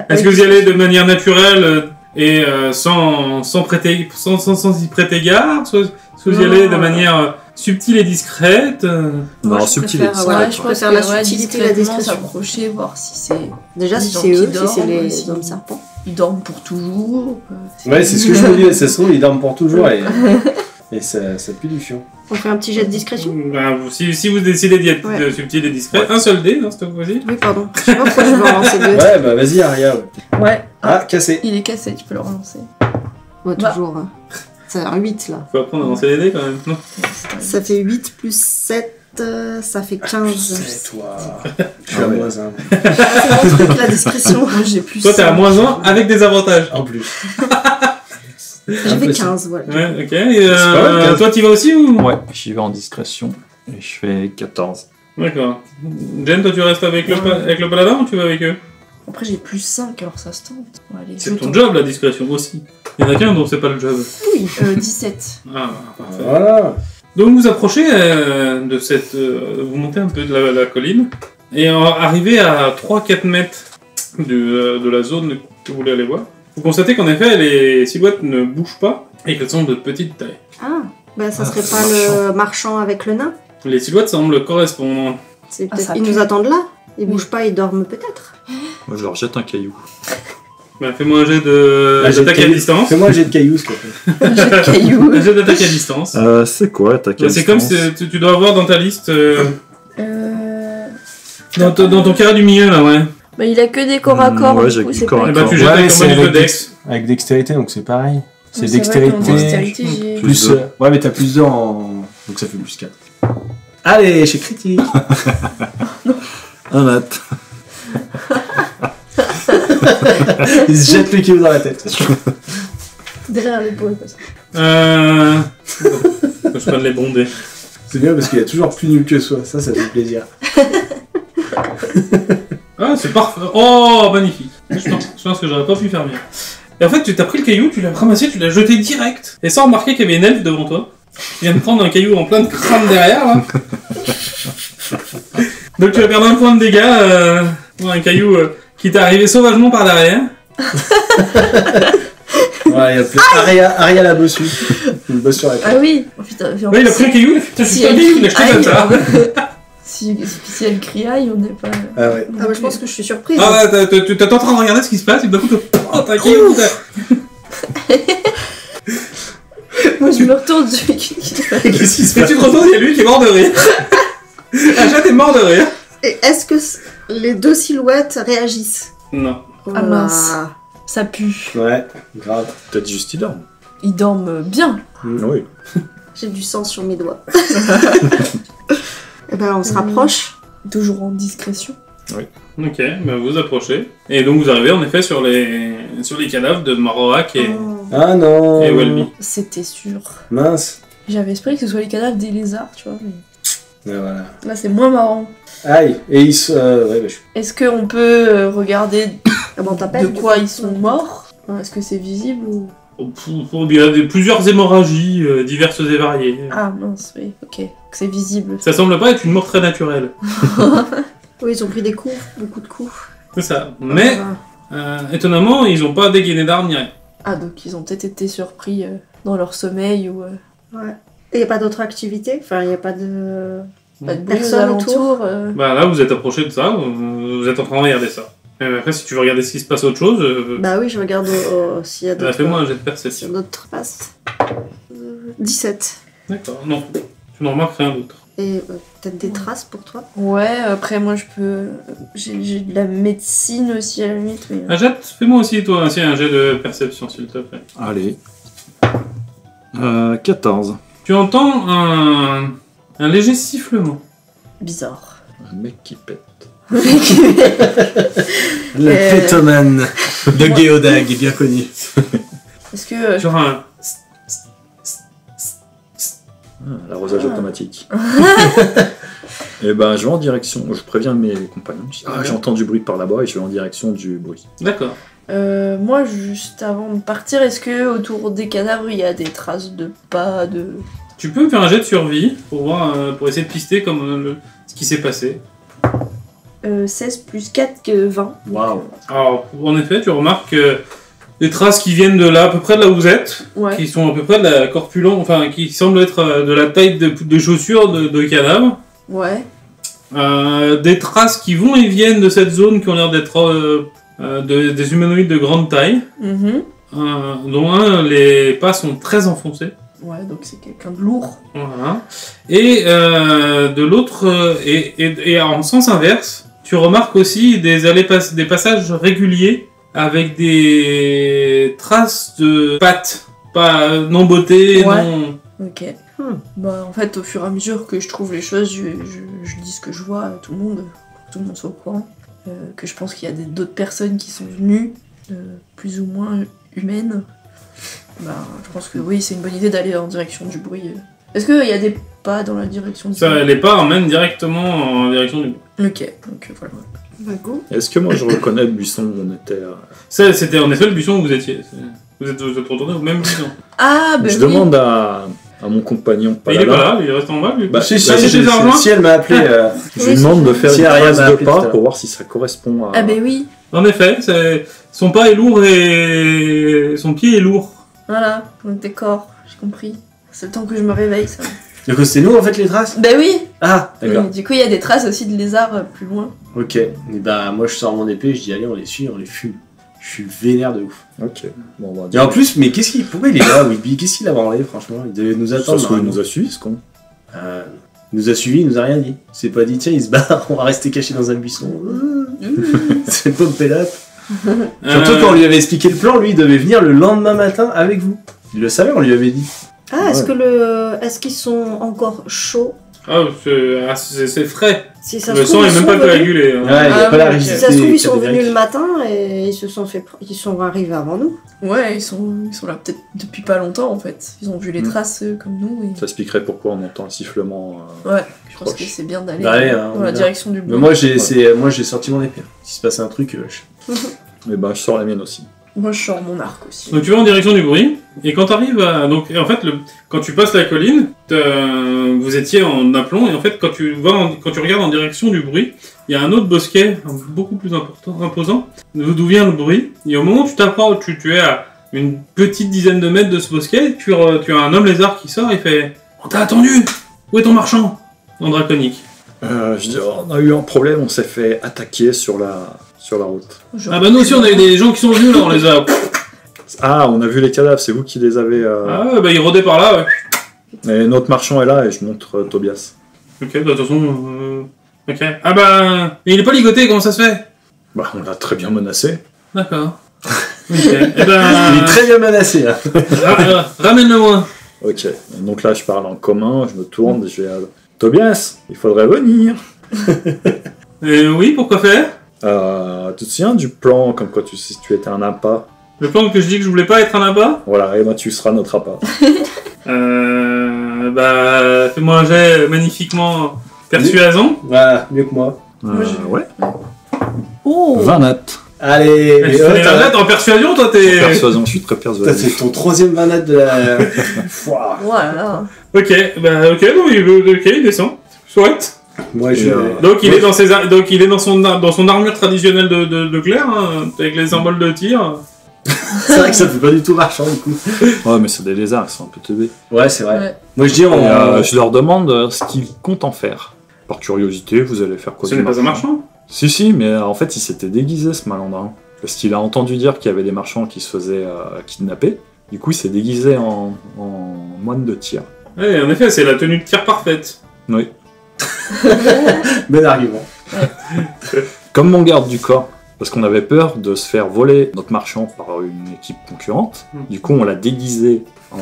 Speaker 1: Est-ce que vous y allez de manière naturelle et sans y prêter garde? Soit vous y allez de manière subtile et discrète?
Speaker 5: Moi,
Speaker 4: Non,
Speaker 5: je
Speaker 4: subtil et
Speaker 5: préfère,
Speaker 4: discret,
Speaker 5: ouais,
Speaker 4: quoi.
Speaker 5: je préfère la subtilité et la
Speaker 3: discrètement
Speaker 5: discrétion.
Speaker 3: s'approcher, voir si c'est...
Speaker 5: Déjà,
Speaker 3: Les
Speaker 5: si
Speaker 3: gens
Speaker 5: c'est
Speaker 3: qui
Speaker 5: eux, si c'est
Speaker 3: dorment,
Speaker 5: les
Speaker 3: si-
Speaker 5: hommes serpents.
Speaker 3: Ils dorment pour toujours.
Speaker 2: Ouais, c'est ce que je me dis, ça se trouve, ils dorment pour toujours et ça pue du fion.
Speaker 5: On fait un petit jet de discrétion.
Speaker 1: Bah, si vous décidez d'y être
Speaker 5: Ouais.
Speaker 1: subtil et discret, un seul dé, non, cette fois-ci?
Speaker 5: Oui, pardon. Je sais pas pourquoi je veux en lancer deux.
Speaker 2: Ouais, bah vas-y, Aria. Ouais.
Speaker 3: Ouais.
Speaker 2: Ah, cassé.
Speaker 3: Il est cassé, tu peux le relancer.
Speaker 5: Ouais,
Speaker 3: Bah.
Speaker 5: toujours. Hein. Ça a 8 là.
Speaker 1: Faut apprendre à lancer les dés quand même, non?
Speaker 5: Ça fait 8 plus 7, ça fait 15.
Speaker 2: C'est toi. Je suis à moins 1.
Speaker 5: C'est mon truc, la discrétion.
Speaker 3: Moi j'ai plus.
Speaker 1: Toi, t'es à
Speaker 3: cinq.
Speaker 1: moins 1 avec des avantages.
Speaker 2: En plus.
Speaker 5: J'avais 15, voilà.
Speaker 1: Ouais, ok. Et,
Speaker 2: pas mal, 15.
Speaker 1: toi, t'y vas aussi ou?
Speaker 4: Ouais, j'y vais en discrétion et je fais 14.
Speaker 1: D'accord. Jen, toi, tu restes avec le paladin ou tu vas avec eux?
Speaker 3: Après j'ai plus 5, alors ça se tente. Ouais, allez,
Speaker 1: C'est
Speaker 3: je
Speaker 1: ton
Speaker 3: tente.
Speaker 1: job, la discrétion aussi. Il y en a qu'un dont c'est pas le job.
Speaker 3: Oui, 17.
Speaker 1: Ah, parfait.
Speaker 2: Voilà.
Speaker 1: Donc vous approchez de cette... vous montez un peu de la colline et arrivez à 3-4 mètres de la zone que vous voulez aller voir. Vous constatez qu'en effet les silhouettes ne bougent pas et qu'elles sont de petite taille.
Speaker 5: Ah, bah ça serait
Speaker 4: Ah,
Speaker 5: pas
Speaker 4: marchand.
Speaker 5: le marchand avec le nain.
Speaker 1: Les silhouettes semblent correspondre.
Speaker 5: C'est
Speaker 3: Ah,
Speaker 5: peut-être-
Speaker 3: ça
Speaker 5: ils
Speaker 3: pue.
Speaker 5: nous attendent là. Ils
Speaker 3: Oui.
Speaker 5: bougent pas, ils dorment peut-être.
Speaker 4: Moi, je leur jette un caillou.
Speaker 1: Bah, fais-moi un jet
Speaker 2: Ah, j'ai
Speaker 1: d'attaque à
Speaker 2: caillou.
Speaker 1: distance.
Speaker 2: Fais-moi un jet de cailloux, s'il te plaît.
Speaker 3: J'ai le caillou.
Speaker 1: Un jet d'attaque à distance.
Speaker 4: C'est quoi ta
Speaker 1: Bah, c'est comme si tu dois avoir dans ta liste... dans ton carré du milieu là, ouais.
Speaker 3: Bah il a que des corps à corps.
Speaker 4: Ouais,
Speaker 3: du
Speaker 4: j'ai
Speaker 3: coup,
Speaker 4: du
Speaker 3: c'est
Speaker 4: corps
Speaker 3: pas-
Speaker 4: à
Speaker 1: Et bah tu
Speaker 2: Ouais,
Speaker 1: jettes avec
Speaker 2: c'est
Speaker 1: ton bonus de
Speaker 2: avec
Speaker 1: dex.
Speaker 2: Avec dextérité, donc c'est pareil. C'est
Speaker 3: Ouais, vrai
Speaker 2: dextérité.
Speaker 3: qu'en dextérité, j'ai-
Speaker 2: Plus.
Speaker 4: deux.
Speaker 2: Ouais, mais t'as plus 2 en. Donc ça fait plus 4. Allez, chez Critique.
Speaker 4: un nat.
Speaker 2: Il se jette le caillou dans la tête.
Speaker 3: Derrière l'épaule, comme ça.
Speaker 1: Faut que je prenne les bons dés.
Speaker 2: C'est bien parce qu'il y a toujours plus nul que soi. Ça fait plaisir.
Speaker 1: Ah, c'est parfait. Oh, magnifique. Je pense que j'aurais pas pu faire mieux. Et en fait, tu t'as pris le caillou, tu l'as ramassé, tu l'as jeté direct. Et sans remarquer qu'il y avait une elfe devant toi. Qui vient de prendre un caillou en plein de crâne derrière, là. Donc tu vas perdre un point de dégâts pour un caillou qui t'est arrivé sauvagement par derrière.
Speaker 2: Ouais, il y a plus. Aria l'a bossu. Il bosse sur la
Speaker 3: Ah
Speaker 2: tête.
Speaker 3: oui. Oh, putain, puis en
Speaker 1: Ouais, il a
Speaker 3: plus,
Speaker 1: pris le caillou, il a fait, putain,
Speaker 3: si
Speaker 1: c'est un
Speaker 3: elle
Speaker 1: caillou, il a
Speaker 3: crie
Speaker 1: jeté comme ça.
Speaker 3: aïe, si elle crie aïe, on n'est pas...
Speaker 2: Ah ouais.
Speaker 5: Ah bah, je pense que je suis surprise.
Speaker 1: Ah ouais, t'es en train de regarder ce qui se passe, et d'un coup, t'as un caillou.
Speaker 3: Moi je me retourne, je fais
Speaker 2: Qu'est-ce qui se
Speaker 1: Et
Speaker 2: passe
Speaker 1: tu te retournes, il y a lui qui est mort de rire. Achat est mort de rire.
Speaker 5: Et est-ce que les deux silhouettes réagissent?
Speaker 1: Non.
Speaker 3: Ah, mince. Ça pue.
Speaker 2: Ouais, grave.
Speaker 4: Peut-être juste ils dorment.
Speaker 3: Ils dorment bien.
Speaker 4: Oui.
Speaker 5: J'ai du sang sur mes doigts. Et ben on se rapproche.
Speaker 3: Toujours en discrétion.
Speaker 1: Ok, ben vous approchez. Et donc vous arrivez en effet sur les cadavres de Maroak et
Speaker 5: Oh,
Speaker 2: Ah non.
Speaker 1: Welby.
Speaker 3: C'était sûr.
Speaker 2: Mince.
Speaker 3: J'avais espéré que ce soit les cadavres des lézards, tu vois. Mais
Speaker 2: Et voilà.
Speaker 3: là c'est moins marrant.
Speaker 2: Aïe. Et ils se. Ouais, bah,
Speaker 3: Est-ce qu'on peut regarder
Speaker 5: ah bon, t'appelles
Speaker 3: de quoi ils sont morts? Est-ce que c'est visible ou...
Speaker 1: Il y a plusieurs hémorragies diverses et variées.
Speaker 3: Ah mince, oui, ok. Donc c'est visible.
Speaker 1: Ça semble pas être une mort très naturelle.
Speaker 5: Oui, ils ont pris des coups, beaucoup de coups.
Speaker 1: C'est ça. Mais,
Speaker 5: Ah,
Speaker 1: étonnamment, ils ont pas dégainé d'armes ni rien.
Speaker 3: Ah, donc ils ont peut-être été surpris dans leur sommeil ou
Speaker 5: Ouais. Et il n'y a pas d'autre activité? Enfin, il n'y a pas de...
Speaker 3: pas de bruit aux
Speaker 5: Personne
Speaker 3: alentours.
Speaker 1: Bah là, vous êtes approché de ça, vous êtes en train de regarder ça. Et après, si tu veux regarder ce qui se passe autre chose,
Speaker 5: Bah oui, je regarde s'il y a d'autres...
Speaker 1: fais-moi un jet de
Speaker 5: s'il y
Speaker 1: perception.
Speaker 5: a d'autres traces. 17.
Speaker 1: D'accord, non. Tu n'en remarques rien d'autre.
Speaker 5: Et peut-être des traces pour toi?
Speaker 3: Ouais, après moi je peux... J'ai de la médecine aussi à la limite, mais...
Speaker 1: Ajat, fais-moi aussi, toi, aussi un jet de perception, s'il te plaît.
Speaker 4: Allez. 14.
Speaker 1: Tu entends un léger sifflement.
Speaker 3: Bizarre.
Speaker 4: Un mec qui pète.
Speaker 2: Le pétomane de Géodag, bien connu.
Speaker 3: Est-ce que...
Speaker 1: Genre un...
Speaker 4: L'arrosage automatique. Et ben, je vais en direction. Je préviens mes compagnons. Je dis, j'entends du bruit par là-bas et je vais en direction du bruit.
Speaker 1: D'accord.
Speaker 3: moi, juste avant de partir, est-ce que autour des cadavres, il y a des traces de pas, de...
Speaker 1: Tu peux me faire un jet de survie pour voir, pour essayer de pister comme ce qui s'est passé.
Speaker 3: 16 plus 4 que 20.
Speaker 2: Waouh.
Speaker 1: Alors, en effet, tu remarques des traces qui viennent de là, à peu près de là où vous êtes,
Speaker 3: Ouais.
Speaker 1: qui sont à peu près de la corpulence, enfin, qui semblent être de la taille de chaussures de cadavres.
Speaker 3: Ouais.
Speaker 1: Des traces qui vont et viennent de cette zone qui ont l'air d'être des humanoïdes de grande taille,
Speaker 3: Mhm.
Speaker 1: dont les pas sont très enfoncés.
Speaker 3: Ouais, donc c'est quelqu'un de lourd.
Speaker 1: Voilà. Et de l'autre, et en sens inverse, tu remarques aussi des passages réguliers avec des traces de pattes, pas non bottées,
Speaker 3: Ouais.
Speaker 1: non.
Speaker 3: Ok. Bah, en fait, au fur et à mesure que je trouve les choses, je dis ce que je vois à tout le monde, pour que tout le monde soit au courant. Que je pense qu'il y a d'autres personnes qui sont venues, plus ou moins humaines. Bah, je pense que oui, c'est une bonne idée d'aller en direction du bruit. Est-ce qu'il y a des pas dans la direction du bruit?
Speaker 1: Les pas emmènent directement en direction du.
Speaker 3: Ok, donc voilà.
Speaker 5: Bah, go.
Speaker 4: Est-ce que moi je reconnais le buisson où on était
Speaker 1: Ça, c'était en effet le buisson où vous étiez. Vous êtes retourné au même buisson.
Speaker 3: Ah, bah
Speaker 4: Je
Speaker 3: oui.
Speaker 4: demande à mon compagnon
Speaker 1: Et il est pas là, il reste en bas. Lui.
Speaker 4: Bah,
Speaker 2: Si,
Speaker 1: Ah, c'est chez Arjoin.
Speaker 2: si elle m'a appelé.
Speaker 4: Je lui demande de faire
Speaker 2: Si
Speaker 4: une
Speaker 2: Ariane
Speaker 4: trace
Speaker 2: m'a
Speaker 4: de
Speaker 2: appelé tout à
Speaker 4: pas
Speaker 2: l'heure.
Speaker 4: pour voir si ça correspond à...
Speaker 3: Ah, bah oui.
Speaker 1: En effet, son pas est lourd et son pied est lourd.
Speaker 3: Voilà, donc d'accord, j'ai compris. C'est le temps que je me réveille, ça.
Speaker 2: Du coup, c'était nous en fait les traces?
Speaker 3: Bah oui.
Speaker 2: Ah, d'accord.
Speaker 3: Oui, du coup, il y a des traces aussi de lézards plus loin.
Speaker 2: Ok. Et bah, moi je sors mon épée, je dis allez, on les suit, on les fume. Je suis vénère de ouf.
Speaker 4: Ok. Bon, on va
Speaker 2: Et
Speaker 4: dire...
Speaker 2: en plus, mais pourquoi il est là, Whitby? Qu'est-ce qu'il a branlé, franchement? Il devait nous
Speaker 4: Ça
Speaker 2: attendre.
Speaker 4: se trouve, il
Speaker 2: normalement.
Speaker 4: nous a suivis, ce con.
Speaker 2: Il nous a suivis, il nous a rien dit. Il s'est pas dit, tiens, il se barre, on va rester caché dans un buisson. C'est pas pélope. Surtout quand on lui avait expliqué le plan, lui, il devait venir le lendemain matin avec vous. Il le savait, on lui avait dit.
Speaker 5: Ah, est-ce
Speaker 4: Ouais.
Speaker 5: que est-ce qu'ils sont encore chauds?
Speaker 1: C'est frais.
Speaker 5: Si ça
Speaker 1: Le
Speaker 5: se trouve,
Speaker 1: sang est
Speaker 5: ils
Speaker 1: même
Speaker 5: sont
Speaker 1: pas
Speaker 5: venus-
Speaker 1: coagulé. hein.
Speaker 2: Ouais, il a
Speaker 3: Ah
Speaker 2: pas la
Speaker 3: oui, ok.
Speaker 2: rigidité.
Speaker 5: Si ça se trouve, ils sont
Speaker 2: cadavérique.
Speaker 5: venus le matin et ils sont arrivés avant nous.
Speaker 3: Ouais, ils sont là peut-être depuis pas longtemps en fait. Ils ont vu les traces comme nous. Et...
Speaker 4: Ça expliquerait pourquoi on entend le sifflement.
Speaker 3: Ouais, je pense
Speaker 4: proche.
Speaker 3: que c'est bien d'aller
Speaker 2: Bah ouais, hein,
Speaker 3: dans la
Speaker 2: on
Speaker 3: direction du
Speaker 2: Mais
Speaker 3: bruit.
Speaker 2: moi, j'ai sorti mon épée. S'il se passait un truc,
Speaker 4: Mais bah, je sors la mienne aussi.
Speaker 3: Moi, je sors mon arc aussi.
Speaker 1: Donc tu vas en direction du bruit, et quand tu arrives à... Donc, et en fait, quand tu passes la colline, vous étiez en aplomb, et en fait, quand tu regardes en direction du bruit, il y a un autre bosquet, beaucoup plus imposant, d'où vient le bruit, et au moment où tu t'approches, tu es à une petite dizaine de mètres de ce bosquet, tu as un homme lézard qui sort et fait « On t'a attendu! Où est ton marchand ?» en draconique.
Speaker 4: Je dis, oh, on a eu un problème, on s'est fait attaquer sur la route.
Speaker 3: Je-
Speaker 1: Ah bah nous aussi, on a eu des gens qui sont venus, là, on les a...
Speaker 4: Ah, on a vu les cadavres, c'est vous qui les avez...
Speaker 1: Ah ouais, bah ils rôdaient par là, ouais.
Speaker 4: Et notre marchand est là et je montre Tobias.
Speaker 1: Ok, bah de toute façon... Ok. Ah bah... Mais il est pas ligoté, comment ça se fait?
Speaker 4: Bah, on l'a très bien menacé.
Speaker 1: D'accord. Ok. Eh
Speaker 2: il est
Speaker 1: ben...
Speaker 2: très bien menacé. Hein.
Speaker 1: Ramène-le-moi.
Speaker 4: Ok, et donc là je parle en commun, je me tourne, je vais à Tobias, il faudrait venir.
Speaker 1: Oui, pourquoi faire?
Speaker 4: Tu te souviens du plan comme quoi tu étais un appât?
Speaker 1: Le plan que je dis que je voulais pas être un abat?
Speaker 4: Voilà, et ben tu seras notre appât.
Speaker 1: Bah... Fais-moi un jet magnifiquement persuasant.
Speaker 2: Voilà, mieux que moi.
Speaker 4: Ouais.
Speaker 3: Oh
Speaker 4: 20 nattes.
Speaker 2: Allez,
Speaker 1: Tu fais la lettre en persuasion, toi, t'es...
Speaker 4: Persuasion, je suis très
Speaker 2: Putain,
Speaker 4: persuasif.
Speaker 2: c'est ton troisième vanade de la. Fouah.
Speaker 3: Voilà.
Speaker 1: Ok, bah ok, donc il descend. Soit.
Speaker 2: Moi, je.
Speaker 1: Donc il est dans son armure traditionnelle de clerc, hein, avec les symboles de tir.
Speaker 2: C'est vrai que ça fait pas du tout marchand du coup.
Speaker 4: Ouais, mais c'est des lézards, ils sont un peu teubés.
Speaker 2: Ouais, c'est vrai.
Speaker 3: Ouais.
Speaker 2: Moi je dis,
Speaker 4: Je leur demande ce qu'ils comptent en faire. Par curiosité, vous allez faire quoi
Speaker 1: Ce
Speaker 4: du
Speaker 1: n'est pas un marchand.
Speaker 4: Si, mais en fait, il s'était déguisé, ce malandrin. Parce qu'il a entendu dire qu'il y avait des marchands qui se faisaient kidnapper. Du coup, il s'est déguisé en moine de tir.
Speaker 1: Oui, en effet, c'est la tenue de tir parfaite.
Speaker 4: Oui.
Speaker 2: bon argument.
Speaker 4: Comme mon garde du corps. Parce qu'on avait peur de se faire voler notre marchand par une équipe concurrente. Du coup, on l'a déguisé en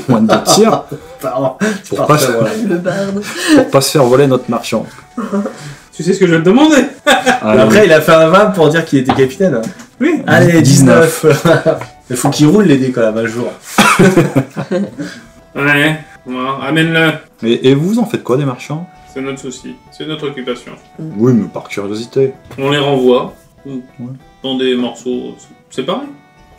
Speaker 4: moine de tir
Speaker 2: Pardon.
Speaker 4: pour pas,
Speaker 3: Le barde.
Speaker 4: pour pas se faire voler notre marchand.
Speaker 1: Tu sais ce que je vais te demander?
Speaker 2: Après, il a fait un 20 pour dire qu'il était capitaine. Hein.
Speaker 1: Oui.
Speaker 2: Allez, 19. Il faut qu'il roule les dés quand même un jour.
Speaker 1: Ouais. Bon, amène-le.
Speaker 4: Et vous en faites quoi des marchands?
Speaker 1: C'est notre souci. C'est notre occupation.
Speaker 4: Oui, mais par curiosité.
Speaker 1: On les renvoie dans des morceaux séparés.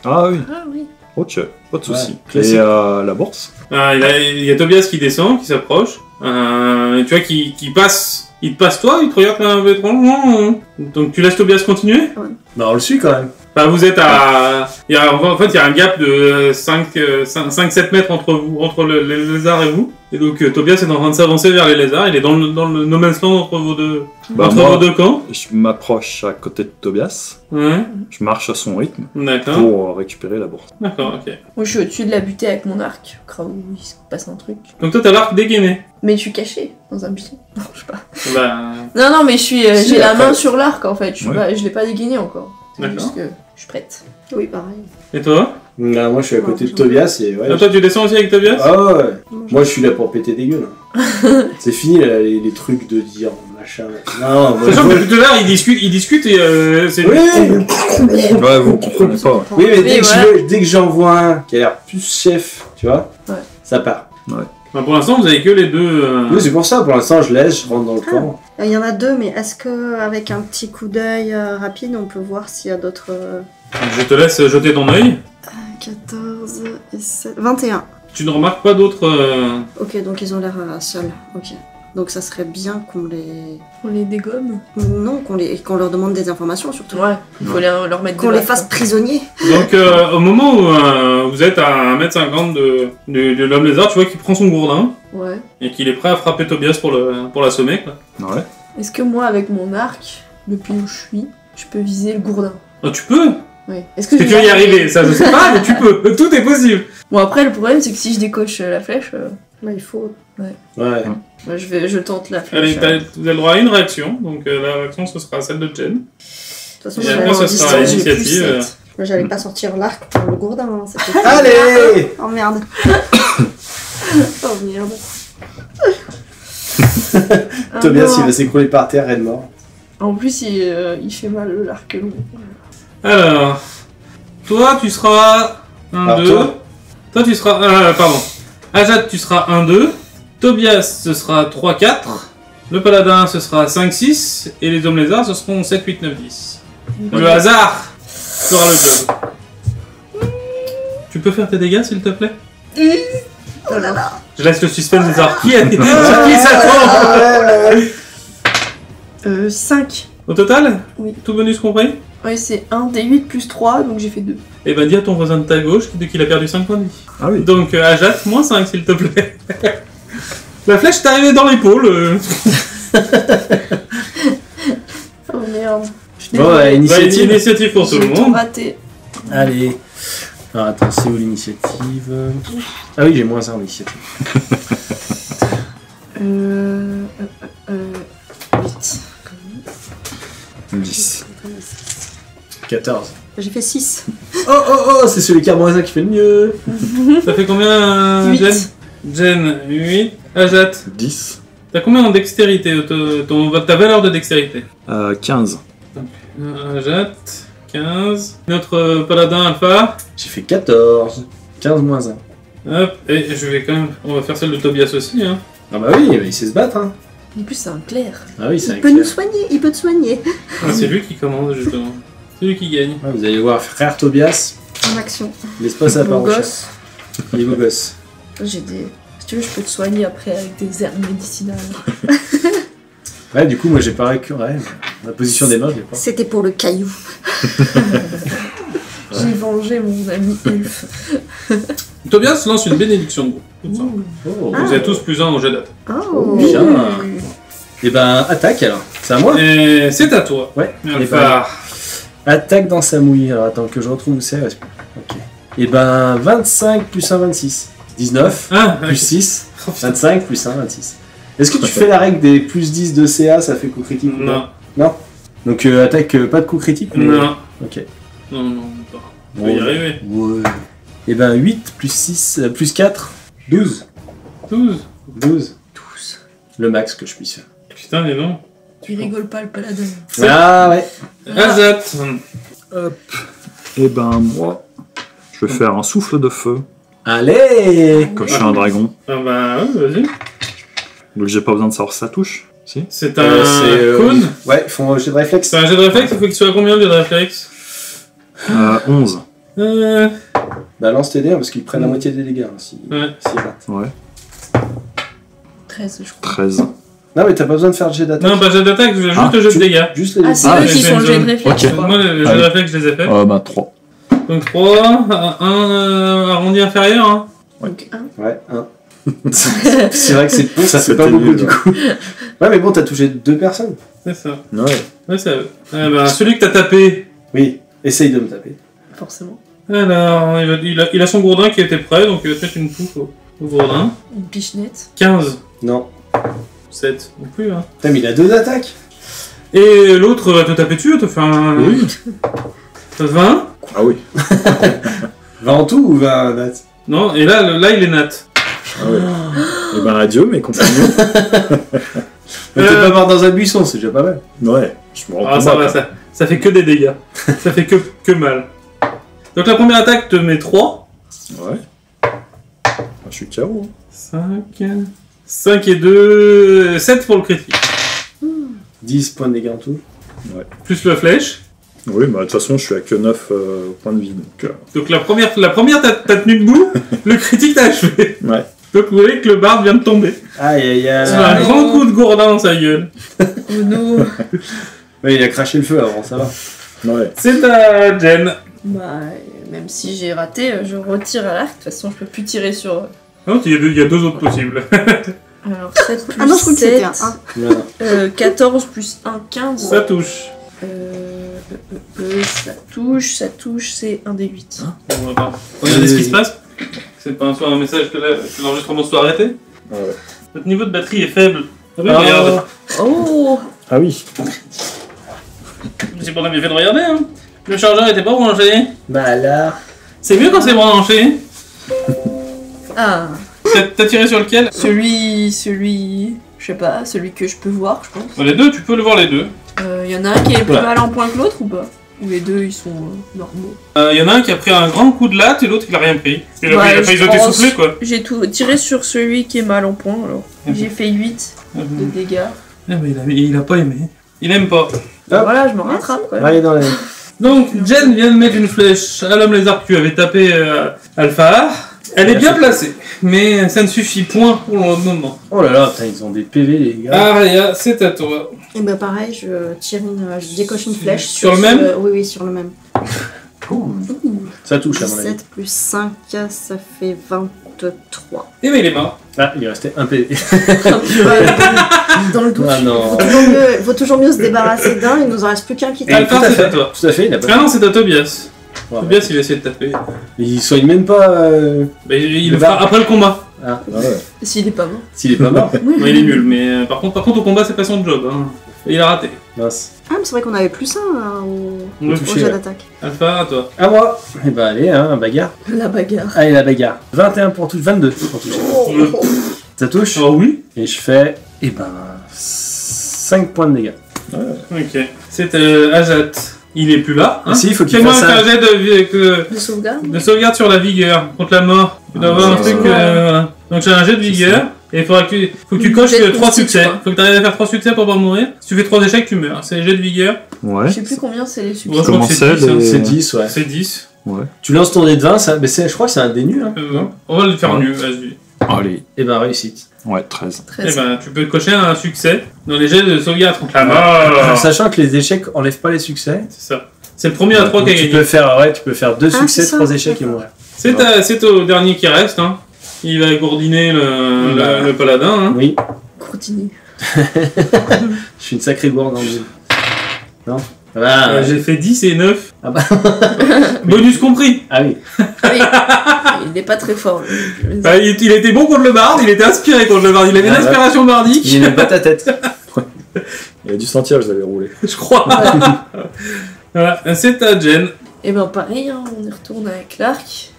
Speaker 4: Ah oui,
Speaker 3: Ah oui.
Speaker 4: ok, pas de soucis.
Speaker 2: classique.
Speaker 4: Et la bourse?
Speaker 1: Il y a Tobias qui descend, qui s'approche. Tu vois, qui passe. Il te passe toi, il te regarde un peu étrangement. Donc tu laisses Tobias continuer?
Speaker 2: Bah, on le suit quand même.
Speaker 1: Bah, vous êtes à... En fait, il y a un gap de 5-7 mètres entre vous, entre les lézards et vous. Et donc Tobias est en train de s'avancer vers les lézards. Il est dans le no man's land entre vos deux,
Speaker 4: Bah,
Speaker 1: entre
Speaker 4: moi-
Speaker 1: vos deux camps.
Speaker 4: Je m'approche à côté de Tobias,
Speaker 1: Ouais,
Speaker 4: je marche à son rythme
Speaker 1: d'accord.
Speaker 4: pour récupérer la bourse.
Speaker 1: D'accord, ok.
Speaker 3: Moi, je suis au-dessus de la butée avec mon arc, au cas où il se passe un truc.
Speaker 1: Donc toi, t'as l'arc dégainé.
Speaker 3: Mais je suis cachée dans un buisson. Non, je sais pas.
Speaker 1: Bah...
Speaker 3: Non, mais je suis,
Speaker 2: Si,
Speaker 3: j'ai la
Speaker 2: après-
Speaker 3: main sur l'arc en fait.
Speaker 4: Ouais.
Speaker 3: Je l'ai pas dégainé encore. C'est
Speaker 1: D'accord.
Speaker 3: juste que je suis prête.
Speaker 5: Oui, pareil.
Speaker 1: Et toi?
Speaker 2: Moi je suis à côté de Tobias et ouais.
Speaker 1: Ah, toi, tu descends aussi avec Tobias?
Speaker 2: Ah ouais. Moi je suis là pour péter des gueules. Hein. C'est fini là, les trucs de dire machin. Non, moi je
Speaker 1: Sachant
Speaker 2: vois-
Speaker 1: que tout à l'heure, il discute et c'est...
Speaker 2: Oui,
Speaker 4: Ouais, vous comprenez pas. Ouais.
Speaker 2: oui, mais
Speaker 3: Oui, voilà.
Speaker 2: dès que j'en vois un qui a l'air plus chef, tu vois,
Speaker 3: Ouais.
Speaker 2: ça part.
Speaker 1: Bah, pour l'instant, vous avez que les deux...
Speaker 2: Oui, c'est pour ça, pour l'instant je laisse, je rentre dans le camp.
Speaker 5: Il y en a deux, mais est-ce que avec un petit coup d'œil rapide, on peut voir s'il y a d'autres...
Speaker 1: Je te laisse jeter ton œil.
Speaker 5: 14 et 7... 21.
Speaker 1: Tu ne remarques pas d'autres...
Speaker 5: Ok, donc ils ont l'air seuls. Ok. Donc ça serait bien qu'on les...
Speaker 3: On les dégomme.
Speaker 5: Non, qu'on leur demande des informations surtout.
Speaker 3: Ouais, il faut leur mettre
Speaker 5: Qu'on
Speaker 3: des
Speaker 5: les
Speaker 3: baffes,
Speaker 5: fasse
Speaker 3: hein.
Speaker 5: prisonniers.
Speaker 1: Donc au moment où vous êtes à 1m50 de l'homme lézard, tu vois qu'il prend son gourdin
Speaker 3: Ouais.
Speaker 1: et qu'il est prêt à frapper Tobias pour l'assommer, quoi.
Speaker 4: Ouais.
Speaker 3: Est-ce que moi, avec mon arc, depuis où je peux viser le gourdin?
Speaker 1: Ah, tu peux.
Speaker 3: Oui. Est-ce que
Speaker 1: Que
Speaker 3: je
Speaker 1: tu
Speaker 3: vais
Speaker 1: vas y arriver, ça je sais pas, mais tu peux. Tout est possible.
Speaker 3: Bon, après, le problème, c'est que si je décoche la flèche,
Speaker 5: Bah, il faut...
Speaker 2: Ouais.
Speaker 3: bah, je tente la
Speaker 1: Allez,
Speaker 3: flèche.
Speaker 1: vous avez le droit à une réaction, donc la réaction ce sera celle de Jen.
Speaker 5: De toute façon,
Speaker 1: Et
Speaker 5: j'allais
Speaker 1: après,
Speaker 5: avoir
Speaker 1: ce sera
Speaker 5: distance, j'ai plus
Speaker 1: l'initiative.
Speaker 5: 7. Moi, j'allais pas sortir l'arc pour le gourdin. Hein, c'était-
Speaker 2: Allez.
Speaker 5: Oh merde. Oh merde.
Speaker 3: Ah,
Speaker 2: Tobias
Speaker 3: non.
Speaker 2: il va s'écrouler par terre, elle est mort.
Speaker 3: En plus, il fait mal l'arc long.
Speaker 1: Alors, toi tu seras 1,
Speaker 2: Alors,
Speaker 1: 2.
Speaker 2: toi
Speaker 1: Toi tu seras. Pardon. Ajat tu seras 1, 2. Tobias ce sera 3, 4. Le paladin ce sera 5, 6. Et les hommes lézards ce seront 7, 8, 9, 10. Le hasard fera le job. Tu peux faire tes dégâts s'il te plaît?
Speaker 5: Oh là là.
Speaker 1: Je laisse le suspense de savoir qui sur qui ça tombe.
Speaker 3: 5.
Speaker 1: Au total?
Speaker 3: Oui.
Speaker 1: Tout bonus compris?
Speaker 3: Ouais, c'est 1 des 8 plus 3, donc j'ai fait 2.
Speaker 1: Et ben dis à ton voisin de ta gauche qu'il a perdu 5 points de vie.
Speaker 4: Ah oui.
Speaker 1: Donc Ajat, moins 5 s'il te plaît. La flèche t'est arrivée dans l'épaule.
Speaker 3: Oh merde. Je
Speaker 2: Bon, ouais,
Speaker 1: Bah,
Speaker 2: initiative.
Speaker 1: initiative pour tout le
Speaker 3: J'ai tout
Speaker 1: monde.
Speaker 3: raté.
Speaker 2: Allez. Alors attends, c'est où l'initiative? Ah oui, j'ai moins 1 en initiative.
Speaker 3: 8.
Speaker 4: 10.
Speaker 2: 14.
Speaker 5: J'ai fait 6.
Speaker 2: Oh, c'est celui qui a moins 1 qui fait le mieux.
Speaker 1: Ça fait combien,
Speaker 3: 8.
Speaker 1: Jen? Jen, 8. Ajat,
Speaker 4: 10.
Speaker 1: t'as combien en dextérité? Ta valeur de dextérité?
Speaker 4: 15.
Speaker 1: Ajat, 15. Notre paladin alpha.
Speaker 2: J'ai fait 14. 15 moins 1.
Speaker 1: Hop, et je vais quand même. On va faire celle de Tobias aussi, hein.
Speaker 2: Ah bah oui, mais il sait se battre, hein.
Speaker 3: En plus, c'est un clair.
Speaker 2: Ah oui, c'est un
Speaker 5: Il peut nous
Speaker 2: clair.
Speaker 5: soigner, il peut te soigner.
Speaker 1: Ah, c'est lui qui commande, justement. C'est lui qui gagne.
Speaker 2: Ouais, vous allez voir, frère Tobias,
Speaker 5: En action.
Speaker 2: laisse pas sa
Speaker 3: Beau
Speaker 2: part au chat.
Speaker 3: gosse.
Speaker 2: Il est beau gosse.
Speaker 3: J'ai des. Si tu veux, je peux te soigner après avec des herbes médicinales.
Speaker 2: Ouais, du coup, moi j'ai pas récuré. La position des mains, je l'ai pas.
Speaker 5: C'était pour le caillou.
Speaker 2: Ouais,
Speaker 3: J'ai vengé mon ami elfe.
Speaker 1: Tobias lance une bénédiction de groupe. Tout ça.
Speaker 2: Oh.
Speaker 1: Vous êtes tous plus 1 au jet d'attaque.
Speaker 5: Oh.
Speaker 2: Bien. Et ben, attaque alors. C'est à moi.
Speaker 1: Et c'est à toi.
Speaker 2: Ouais. Et
Speaker 1: Alpha.
Speaker 2: Attaque dans sa mouille. Alors attends que je retrouve où c'est. Ok. Et ben, 25 plus 1, 26. 19
Speaker 1: Ah,
Speaker 2: plus 6.
Speaker 1: Oh, putain.
Speaker 2: 25 plus 1, 26. Est-ce que tu fais la règle des plus 10 de CA, ça fait coup critique ou pas
Speaker 1: Non.
Speaker 2: Non. Donc attaque pas de coup critique mais...
Speaker 1: Non.
Speaker 2: Ok.
Speaker 1: Non, pas. On va y arriver.
Speaker 2: Ouais. Et ben 8 plus 6 plus 4, 12.
Speaker 1: 12.
Speaker 2: 12. Le max que je puisse faire.
Speaker 1: Putain, mais non.
Speaker 3: Tu rigoles pas, le paladin.
Speaker 2: Ah ouais.
Speaker 1: Azat.
Speaker 4: Hop. Et ben moi, je vais faire un souffle de feu,
Speaker 2: Allez.
Speaker 4: comme je suis un dragon.
Speaker 1: Ah bah, ouais, vas-y.
Speaker 4: Donc j'ai pas besoin de savoir si ça touche. Si.
Speaker 1: C'est un cône.
Speaker 2: Ouais, ils font un jet de réflexe.
Speaker 1: C'est un jet de réflexe, il faut qu'il soit à combien de jet de réflexe
Speaker 4: 11.
Speaker 2: Bah lance tes dés hein, parce qu'ils prennent la moitié des dégâts hein, si
Speaker 1: Ouais.
Speaker 2: s'ils ratent.
Speaker 4: Ouais.
Speaker 3: 13, je crois.
Speaker 4: 13.
Speaker 2: Non mais t'as pas besoin de faire le jet d'attaque.
Speaker 1: Non, pas jet d'attaque, juste
Speaker 4: Ah,
Speaker 1: le jet de dégâts.
Speaker 2: Juste les
Speaker 3: Ah,
Speaker 2: dés.
Speaker 3: c'est
Speaker 4: Ah,
Speaker 3: eux qui
Speaker 1: j'ai
Speaker 3: font le
Speaker 1: une
Speaker 3: jet de
Speaker 1: zone.
Speaker 3: réflexe,
Speaker 4: Ok.
Speaker 3: je crois.
Speaker 1: Moi, le jet de
Speaker 4: Allez.
Speaker 1: réflexe, je les ai fait.
Speaker 4: Bah 3.
Speaker 1: Donc 3, un arrondi inférieur. Hein.
Speaker 3: Donc, 1.
Speaker 2: Ouais, 1. C'est vrai que c'est bon, ça fait
Speaker 4: C'était
Speaker 2: pas beaucoup
Speaker 4: nul,
Speaker 2: du
Speaker 4: ouais.
Speaker 2: coup. Ouais mais bon t'as touché 2 personnes.
Speaker 1: C'est ça.
Speaker 4: Ouais.
Speaker 1: Ouais, c'est eux. Ben, celui que t'as tapé.
Speaker 2: Oui, essaye de me taper.
Speaker 3: Forcément.
Speaker 1: Alors, il a son gourdin qui était prêt, donc il va te mettre une touffe au gourdin.
Speaker 3: Une pichenette.
Speaker 1: 15.
Speaker 2: Non.
Speaker 1: 7. Non plus, hein.
Speaker 2: Putain mais il a 2 d'attaque.
Speaker 1: Et l'autre va te taper dessus, va te faire un.
Speaker 4: Oui.
Speaker 1: 20.
Speaker 4: Ah oui.
Speaker 2: 20 en tout ou 20 nat?
Speaker 1: Non, et là il est nat.
Speaker 4: Ah ouais. Et ben adieu mes compagnons.
Speaker 2: Mais t'es pas mort dans un buisson, c'est déjà pas mal.
Speaker 4: Ouais. Je me rends
Speaker 1: Ah,
Speaker 4: compte.
Speaker 1: ça va, ça fait que des dégâts. Ça fait que mal. Donc la première attaque te met 3.
Speaker 4: Ouais. Ah, je suis KO.
Speaker 1: 5 et 2. 7 pour le critique.
Speaker 2: 10 points de dégâts en tout.
Speaker 1: Plus la flèche.
Speaker 4: Oui, bah de toute façon, je suis à que 9 points de vie.
Speaker 1: Donc la première t'as tenu debout, le critique t'a achevé.
Speaker 4: Ouais.
Speaker 1: Je peux prouver que le barde vient de tomber.
Speaker 2: Aïe aïe aïe.
Speaker 1: C'est un grand coup de gourdin dans sa gueule.
Speaker 3: Oh non.
Speaker 2: Ouais, il a craché le feu avant, ça va.
Speaker 4: Ouais.
Speaker 1: C'est à Jen.
Speaker 3: Bah, même si j'ai raté, je retire à l'arc. De toute façon, je peux plus tirer sur.
Speaker 1: Non, il y a deux autres possibles.
Speaker 3: Alors, 7 plus
Speaker 5: Ah non, je crois que c'était
Speaker 3: 7.
Speaker 5: un 1.
Speaker 2: Voilà.
Speaker 3: 14 plus 1, 15.
Speaker 1: Ça touche.
Speaker 3: Ça touche, c'est un des 8.
Speaker 1: Bon, on va voir. Regardez ce qui se passe. C'est pas un message que l'enregistrement soit arrêté.
Speaker 4: Ouais.
Speaker 1: Votre niveau de batterie est faible. Ah oui,
Speaker 2: Ah.
Speaker 1: regarde.
Speaker 3: Oh.
Speaker 4: Ah oui.
Speaker 1: C'est pas bien fait de regarder, hein. Le chargeur était pas branché.
Speaker 2: Bah là.
Speaker 1: C'est mieux quand c'est branché.
Speaker 3: Ah.
Speaker 1: T'as tiré sur lequel?
Speaker 3: Celui, je sais pas, celui que je peux voir, je pense.
Speaker 1: Les deux, tu peux le voir les deux.
Speaker 3: Y en a un qui est plus
Speaker 2: Ouais.
Speaker 3: mal en point que l'autre ou pas? Ou les deux, ils sont normaux?
Speaker 1: Y en a un qui a pris un grand coup de latte et l'autre qui l'a rien pris. Il a
Speaker 3: Ouais,
Speaker 1: failli
Speaker 3: je
Speaker 1: sauter
Speaker 3: pense.
Speaker 1: soufflé, quoi.
Speaker 3: J'ai tout tiré sur celui qui est mal en point, alors. J'ai fait 8 de dégâts.
Speaker 1: Ah, mais il a pas aimé. Il aime pas.
Speaker 2: Ah.
Speaker 3: Voilà, je me rattrape, quoi.
Speaker 2: Allez dans les.
Speaker 1: Donc, Jen vient de mettre une flèche à l'homme lézard que tu avais tapé Alpha. Elle est bien placée, mais ça ne suffit point pour le moment.
Speaker 2: Oh là là, putain, ils ont des PV les gars.
Speaker 1: Aria, c'est à toi.
Speaker 5: Et bah pareil, je décoche une flèche.
Speaker 1: Sur le même
Speaker 5: Oui, sur le même.
Speaker 2: Ça touche à mon avis.
Speaker 5: 17 plus 5, ça fait 23.
Speaker 1: Et ben il est mort.
Speaker 2: Ah, il restait un PV.
Speaker 5: Dans le doute.
Speaker 2: Ah non.
Speaker 5: Il vaut toujours mieux se débarrasser d'un, il nous en reste plus qu'un qui
Speaker 2: Et
Speaker 1: Alpha,
Speaker 2: tout à
Speaker 1: c'est
Speaker 2: fait.
Speaker 1: à toi.
Speaker 2: Tout à fait, il a
Speaker 1: Ah
Speaker 2: pas.
Speaker 1: non, c'est à Tobias.
Speaker 2: Ouais.
Speaker 1: Tobias, il va essayer de taper.
Speaker 2: Il soigne même pas.
Speaker 1: Mais il
Speaker 2: Le
Speaker 1: le fera
Speaker 2: bar.
Speaker 1: après le combat.
Speaker 2: Ah,
Speaker 4: Ah ouais.
Speaker 3: S'il est pas mort.
Speaker 2: s'il est pas mort.
Speaker 1: Non, il est nul, mais par contre au combat, c'est pas son job. Hein. Et il a raté.
Speaker 2: Mince.
Speaker 5: Ah, mais c'est vrai qu'on avait plus un
Speaker 1: Ouais.
Speaker 5: au
Speaker 2: Touché,
Speaker 5: jet
Speaker 2: ouais.
Speaker 5: d'attaque.
Speaker 1: Alpha, à toi.
Speaker 2: À moi. Et bah allez, hein, bagarre.
Speaker 3: La bagarre.
Speaker 2: Allez, la bagarre. 21 pour toucher, 22 pour toucher. Ça touche.
Speaker 1: Oh oui.
Speaker 2: Et je fais, et ben, 5 points de dégâts.
Speaker 1: Ok. C'est Ajat. Il est plus là. Hein.
Speaker 2: Si, il faut qu'il
Speaker 1: Fais-moi
Speaker 2: fasse
Speaker 1: un
Speaker 2: ça.
Speaker 1: jet
Speaker 3: De sauvegarde.
Speaker 1: de sauvegarde sur la vigueur contre la mort. Tu dois avoir un truc. Voilà. Donc j'ai un jet de vigueur. Et il faudra que tu coches
Speaker 3: Jet de
Speaker 1: 3
Speaker 3: consti,
Speaker 1: succès.
Speaker 3: je crois.
Speaker 1: Faut que tu arrives à faire 3 succès pour pas mourir. Si tu fais 3 échecs, tu meurs. C'est jet de vigueur.
Speaker 4: Ouais.
Speaker 3: Je sais plus combien c'est les succès.
Speaker 1: Ouais, je crois
Speaker 4: Comment
Speaker 1: que
Speaker 4: c'est,
Speaker 1: 10, hein.
Speaker 4: les-
Speaker 2: C'est 10, ouais.
Speaker 1: C'est 10.
Speaker 4: Ouais.
Speaker 2: Tu lances ton dé de 20, ça, mais je crois que c'est un dé nul. Hein.
Speaker 1: On va le faire
Speaker 4: Ouais.
Speaker 1: mieux, vas-y.
Speaker 4: Allez.
Speaker 2: Et ben, réussite.
Speaker 4: Ouais, 13.
Speaker 1: Eh
Speaker 3: 13.
Speaker 1: ben, tu peux cocher un succès dans les jets de sauvegarde contre la mort.
Speaker 2: Sachant que les échecs enlèvent pas les succès.
Speaker 1: C'est ça. C'est le premier à 3 qui a
Speaker 2: tu
Speaker 1: gagné.
Speaker 2: peux faire 2 succès,
Speaker 5: c'est ça.
Speaker 2: 3 échecs et mourir.
Speaker 1: C'est au dernier qui reste. Hein. Il va gourdiner le paladin. Hein.
Speaker 2: Oui,
Speaker 3: Courtiner.
Speaker 2: je suis une sacrée gourde en jeu. Non
Speaker 1: J'ai fait 10 et 9.
Speaker 2: Ah bah.
Speaker 1: Bonus compris.
Speaker 2: Ah oui.
Speaker 3: Ah oui. Il n'est pas très fort.
Speaker 1: Bah, il était bon contre le barde, il était inspiré contre le barde. Il avait une inspiration bardique.
Speaker 2: Il n'aime pas ta tête.
Speaker 4: Il a dû sentir, je l'avais roulé.
Speaker 1: Je crois. Voilà, c'est à Jen.
Speaker 3: Et ben pareil, hein, on y retourne avec l'arc.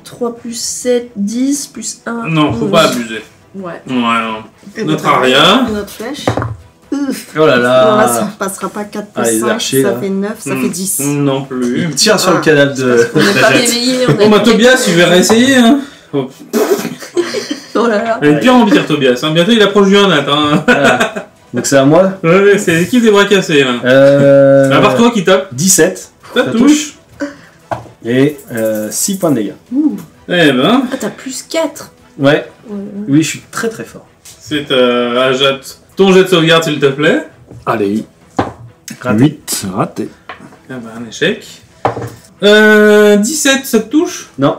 Speaker 3: 3 plus 7, 10 plus 1.
Speaker 1: Non, faut
Speaker 3: 11.
Speaker 1: pas abuser.
Speaker 3: Ouais.
Speaker 1: Ouais, non.
Speaker 5: Et
Speaker 1: Notre
Speaker 5: ben,
Speaker 1: aria.
Speaker 5: Notre flèche. Ouf.
Speaker 2: Oh là
Speaker 5: Bon, là, ça
Speaker 2: là.
Speaker 5: passera pas 4
Speaker 2: Ah,
Speaker 5: plus
Speaker 2: les
Speaker 5: 5,
Speaker 2: archers,
Speaker 5: ça
Speaker 2: là.
Speaker 5: fait 9, ça fait 10.
Speaker 1: Non plus.
Speaker 2: Il tire sur le
Speaker 5: Ah.
Speaker 2: cadavre de
Speaker 3: On n'est pas
Speaker 2: la jette.
Speaker 3: réveillé.
Speaker 1: Bon bah Tobias, il va réessayer. Hein. Oh.
Speaker 3: Oh là là.
Speaker 1: Elle est de pire en pire Tobias. Hein. Bientôt il approche du 1 Hein.
Speaker 2: Voilà. Donc c'est à moi.
Speaker 1: Ouais, c'est l'équipe des bras cassés. Là. À part toi qui tape.
Speaker 2: 17.
Speaker 1: Ça
Speaker 2: Ça
Speaker 1: touche.
Speaker 2: Et 6 points de dégâts.
Speaker 1: Eh ben,
Speaker 3: Ah, t'as plus 4.
Speaker 2: Ouais.
Speaker 3: Ouais.
Speaker 2: Oui, je suis très très fort.
Speaker 1: c'est à Ajat. Ton jet de sauvegarde s'il te plaît.
Speaker 4: Allez.
Speaker 2: Raté.
Speaker 4: 8, raté.
Speaker 1: Ah bah un échec. 17, ça te touche.
Speaker 2: Non.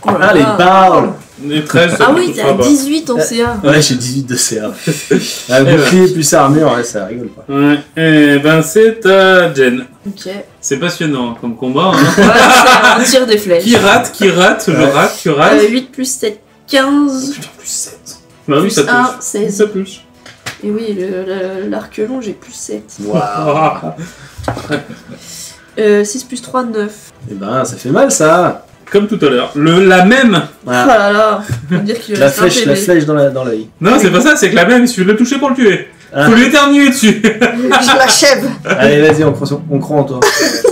Speaker 3: Oh là
Speaker 2: Ah, les
Speaker 3: là.
Speaker 2: barres.
Speaker 1: Et 13, ça
Speaker 3: Ah
Speaker 1: te
Speaker 3: oui,
Speaker 1: touchera
Speaker 3: t'as
Speaker 1: pas.
Speaker 3: 18 en CA.
Speaker 2: Ouais, j'ai 18 de CA. Ah, bouclier plus armure, ouais, ça rigole pas.
Speaker 1: Ouais, et ben c'est à Jen.
Speaker 3: Ok. Ouais,
Speaker 1: C'est passionnant comme combat. Hein.
Speaker 3: c'est un tir des flèches.
Speaker 1: Qui rate, je
Speaker 2: Ouais.
Speaker 1: rate, tu rates.
Speaker 3: 8 plus 7, 15.
Speaker 1: Putain, plus 7. Bah oui,
Speaker 3: Plus
Speaker 1: ça touche.
Speaker 3: 1, 16.
Speaker 1: Ça touche.
Speaker 3: Et oui, l'arc long, j'ai plus 7.
Speaker 2: Waouh.
Speaker 3: 6 plus 3, 9.
Speaker 2: Eh ben, ça fait mal ça.
Speaker 1: Comme tout à l'heure. La même.
Speaker 3: Oh
Speaker 2: Voilà.
Speaker 3: là là. Faut dire qu'il
Speaker 2: La
Speaker 3: reste un
Speaker 2: flèche
Speaker 3: PV.
Speaker 2: dans l'œil.
Speaker 1: Non, c'est pas ça, c'est que la même, il suffit de le toucher pour le tuer.
Speaker 2: Ah.
Speaker 1: Faut lui éternuer dessus.
Speaker 5: Je l'achève.
Speaker 2: Allez, vas-y, on croit en toi.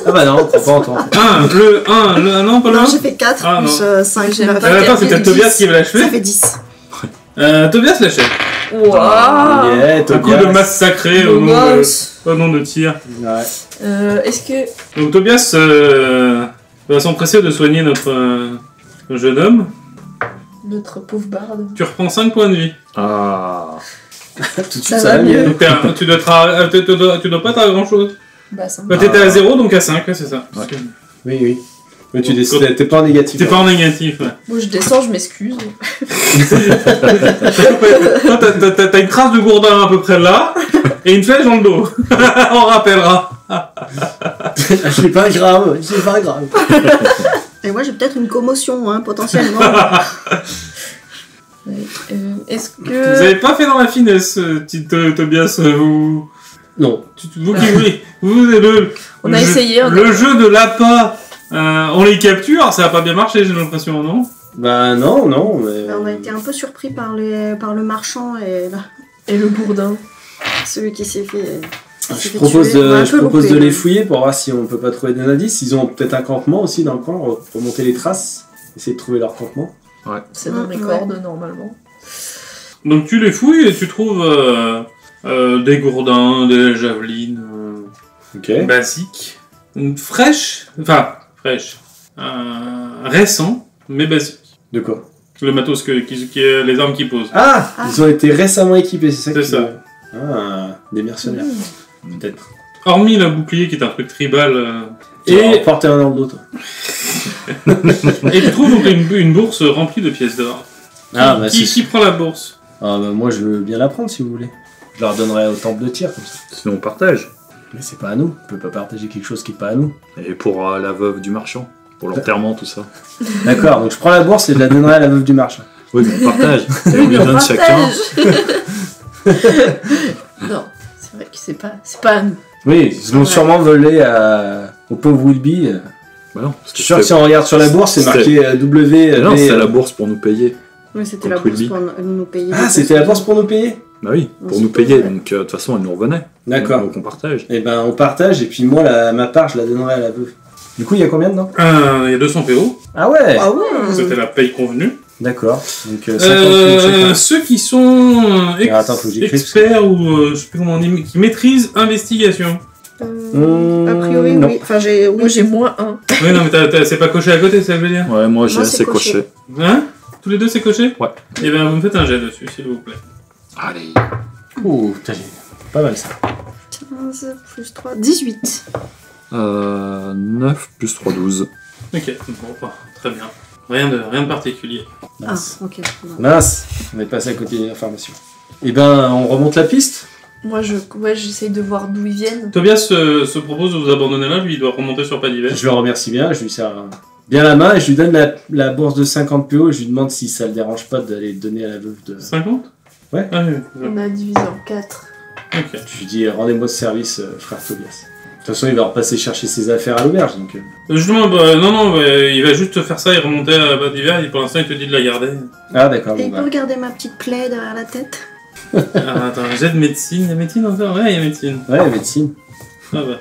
Speaker 2: Ah bah non, on croit pas en toi.
Speaker 1: Non, pas le
Speaker 5: Non,
Speaker 1: 1.
Speaker 5: j'ai fait 4
Speaker 1: Ah,
Speaker 5: plus 5,
Speaker 3: J'aime
Speaker 5: 9.
Speaker 3: pas.
Speaker 1: Attends, c'est peut-être Tobias qui va
Speaker 5: Ça
Speaker 1: l'achever.
Speaker 5: fait 10.
Speaker 1: Tobias l'achève.
Speaker 3: Waouh.
Speaker 2: Yeah,
Speaker 1: Un coup
Speaker 2: Tobias.
Speaker 1: de masse sacrée au
Speaker 3: Beau
Speaker 1: nom de,
Speaker 3: gosse.
Speaker 1: au nom de tir.
Speaker 2: Ouais.
Speaker 3: Est-ce que.
Speaker 1: Donc Tobias va s'empresser de soigner notre jeune homme.
Speaker 3: Notre pauvre barde.
Speaker 1: Tu reprends 5 points de vie.
Speaker 4: Ah.
Speaker 2: Tout de suite,
Speaker 3: Ça
Speaker 2: ça
Speaker 3: va
Speaker 2: va
Speaker 3: mieux.
Speaker 2: mieux.
Speaker 1: Donc tu dois pas être à grand chose.
Speaker 3: Bah, ça me
Speaker 1: Bah, t'étais à 0 donc à 5, ouais, c'est ça.
Speaker 4: Ouais.
Speaker 2: Oui, oui. Mais tu décides, t'es pas en négatif.
Speaker 1: T'es pas en négatif. Ouais.
Speaker 3: Bon, je descends, je m'excuse.
Speaker 1: Toi, t'as une trace de gourdin à peu près là et une flèche dans le dos. On rappellera.
Speaker 2: C'est pas grave, c'est pas grave.
Speaker 5: Et moi, j'ai peut-être une commotion, hein, potentiellement.
Speaker 3: Ouais, Est-ce
Speaker 1: Vous
Speaker 3: que.
Speaker 1: avez pas fait dans la finesse, petit Tobias, vous.
Speaker 2: Non.
Speaker 1: Vous qui voulez. Vous le.
Speaker 3: On
Speaker 1: le
Speaker 3: a
Speaker 1: jeu-
Speaker 3: essayé, on a-
Speaker 1: Le jeu de l'appât, on les capture, ça a pas bien marché, j'ai l'impression, non?
Speaker 2: Bah non, non, mais...
Speaker 5: On a été un peu surpris par le marchand et
Speaker 3: Et le bourdin.
Speaker 5: celui qui s'est fait.
Speaker 2: Je propose, de les fouiller pour voir si on peut pas trouver des indices. Ils ont peut-être un campement aussi dans le coin, remonter les traces, essayer de trouver leur campement.
Speaker 3: C'est dans mes
Speaker 5: Ouais.
Speaker 3: cordes, normalement.
Speaker 1: Donc tu les fouilles et tu trouves des gourdins, des javelines
Speaker 2: Ok.
Speaker 1: basiques, fraîches, récents, mais basiques.
Speaker 2: De quoi?
Speaker 1: Le matos les armes qui posent.
Speaker 2: Ah, ils ont été récemment équipés, c'est ça
Speaker 1: C'est
Speaker 2: qui-
Speaker 1: ça.
Speaker 2: Ah, des mercenaires, peut-être.
Speaker 1: Hormis le bouclier qui est un truc tribal.
Speaker 2: Et
Speaker 1: Et,
Speaker 2: porter un dans le dos, toi.
Speaker 1: et tu trouves donc une bourse remplie de pièces d'or.
Speaker 2: Ah, bah
Speaker 1: Qui prend la bourse?
Speaker 2: Ah, bah moi je veux bien la prendre si vous voulez. Je leur donnerai au temple de tir comme ça.
Speaker 4: Sinon on partage.
Speaker 2: Mais c'est pas à nous, on peut pas partager quelque chose qui est pas à nous.
Speaker 4: Et pour la veuve du marchand. Pour l'enterrement, tout ça.
Speaker 2: D'accord, donc je prends la bourse et je la donnerai à la veuve du marchand.
Speaker 4: Oui, mais on partage. Et on
Speaker 3: Oui,
Speaker 4: lui
Speaker 3: on
Speaker 4: donne chacun.
Speaker 3: partage. Non, c'est vrai que c'est pas à nous.
Speaker 2: Oui, ils l'ont
Speaker 3: Ouais.
Speaker 2: sûrement volé au pauvre Wilby.
Speaker 4: Bah non, parce
Speaker 2: Je
Speaker 4: que
Speaker 2: suis sûr que si
Speaker 4: c'était-
Speaker 2: on regarde sur la bourse, c'est marqué W.
Speaker 4: Mais non,
Speaker 2: V,
Speaker 4: c'est la bourse pour nous payer.
Speaker 5: Oui, c'était la
Speaker 4: Contre
Speaker 5: bourse
Speaker 4: Wilby.
Speaker 5: pour nous payer.
Speaker 2: Ah, c'était la bourse pour nous payer?
Speaker 4: Bah oui,
Speaker 5: On
Speaker 4: pour
Speaker 5: se
Speaker 4: nous
Speaker 5: trouve,
Speaker 4: payer.
Speaker 5: ouais.
Speaker 4: Donc de toute façon, elle nous revenait.
Speaker 2: D'accord.
Speaker 4: Donc on partage.
Speaker 2: Et ben on partage et puis moi ma part je la donnerai à la veuve. Du coup il y a combien dedans?
Speaker 1: Il y a 200 PO,
Speaker 2: Ah ouais.
Speaker 5: Ah ouais.
Speaker 1: c'était la paye convenue.
Speaker 2: D'accord. Donc 50 chacun.
Speaker 1: Ceux qui sont
Speaker 2: Alors, attends, faut que j'écrive.
Speaker 1: experts ou je sais plus comment on dit, qui maîtrisent investigation.
Speaker 5: A priori,
Speaker 2: non.
Speaker 5: oui. Enfin, j'ai.
Speaker 3: Moi j'ai moins 1.
Speaker 1: Oui, non, mais c'est pas coché à côté, c'est ça que je veux dire.
Speaker 4: Ouais, moi j'ai
Speaker 5: Moi, c'est
Speaker 4: assez coché.
Speaker 1: Hein? Tous les deux c'est coché?
Speaker 4: Ouais.
Speaker 1: Et bien vous me faites un jet dessus, s'il vous plaît.
Speaker 4: Allez.
Speaker 2: Ouh, putain, pas mal ça.
Speaker 5: 15 plus 3, 18.
Speaker 4: 9 plus 3, 12.
Speaker 1: Ok, bon, bah, très bien. Rien de particulier.
Speaker 2: Mince.
Speaker 5: Ah, ok.
Speaker 2: Mince, on est passé à côté d'une information. Eh ben, on remonte la piste.
Speaker 3: Moi, j'essaye de voir d'où ils viennent.
Speaker 1: Tobias se propose de vous abandonner là, lui il doit remonter sur pas d'hiver.
Speaker 2: Je le remercie bien, je lui serre bien la main et je lui donne la bourse de 50 PO et je lui demande si ça le dérange pas d'aller donner à la veuve de...
Speaker 1: 50
Speaker 2: Ouais.
Speaker 1: Ah, oui.
Speaker 3: On a divisé en 4.
Speaker 1: Ok.
Speaker 2: Je lui dis rendez-moi ce service, frère Tobias. De toute façon, il va repasser chercher ses affaires à l'auberge, donc...
Speaker 1: Justement, bah, non, il va juste faire ça et remonter à pas d'hiver, et pour l'instant il te dit de la garder.
Speaker 2: Ah d'accord,
Speaker 5: Et
Speaker 2: bon
Speaker 5: il peut
Speaker 2: bah...
Speaker 5: regarder ma petite plaie derrière la tête.
Speaker 1: Ah, attends, j'ai de médecine. Il y a médecine encore? Ouais, il y a médecine.
Speaker 2: Ouais, médecine.
Speaker 1: Ah bah.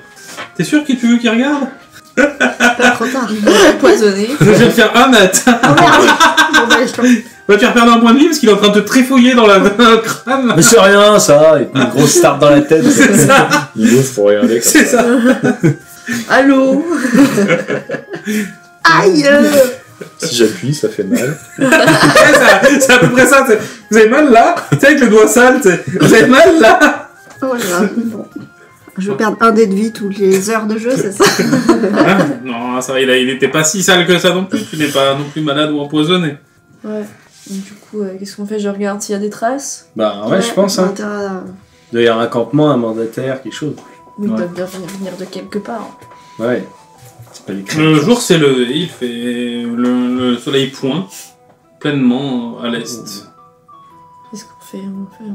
Speaker 1: T'es sûr qui tu veux qu'il regarde?
Speaker 5: Pas trop tard.
Speaker 3: Ils m'ont empoisonné.
Speaker 1: Je vais te faire un mat.
Speaker 5: Oh merde. Bon, bah, je-
Speaker 1: Va te faire perdre un point de vie parce qu'il est en train de te trifouiller dans le crâne.
Speaker 2: Mais c'est rien, ça, et puis une grosse tarte dans la tête.
Speaker 1: C'est ça.
Speaker 4: Il ouvre pour regarder.
Speaker 1: C'est ça.
Speaker 3: Allô.
Speaker 5: Aïe.
Speaker 4: Si j'appuie, ça fait mal.
Speaker 1: C'est à peu près ça. Vous avez mal là? Tu sais, avec le doigt sale, vous avez mal là?
Speaker 5: Oh là là. Bon. Je vais perdre un dé de vie toutes les heures de jeu, c'est ça?
Speaker 1: Ah, non, ça va, il était pas si sale que ça non plus. Tu n'es pas non plus malade ou empoisonné.
Speaker 3: Ouais. Donc, du coup, qu'est-ce qu'on fait? Je regarde s'il y a des traces.
Speaker 2: Bah ouais, je pense, hein.
Speaker 5: Intérêt
Speaker 2: Il doit y avoir un campement, un mandataire, quelque chose.
Speaker 3: Oui, ils
Speaker 4: Ouais.
Speaker 3: doivent bien venir de quelque part.
Speaker 2: Ouais. C'est pas les
Speaker 1: Le jour s'est levé, il fait le soleil pointe pleinement à l'est.
Speaker 3: Qu'est-ce qu'on fait?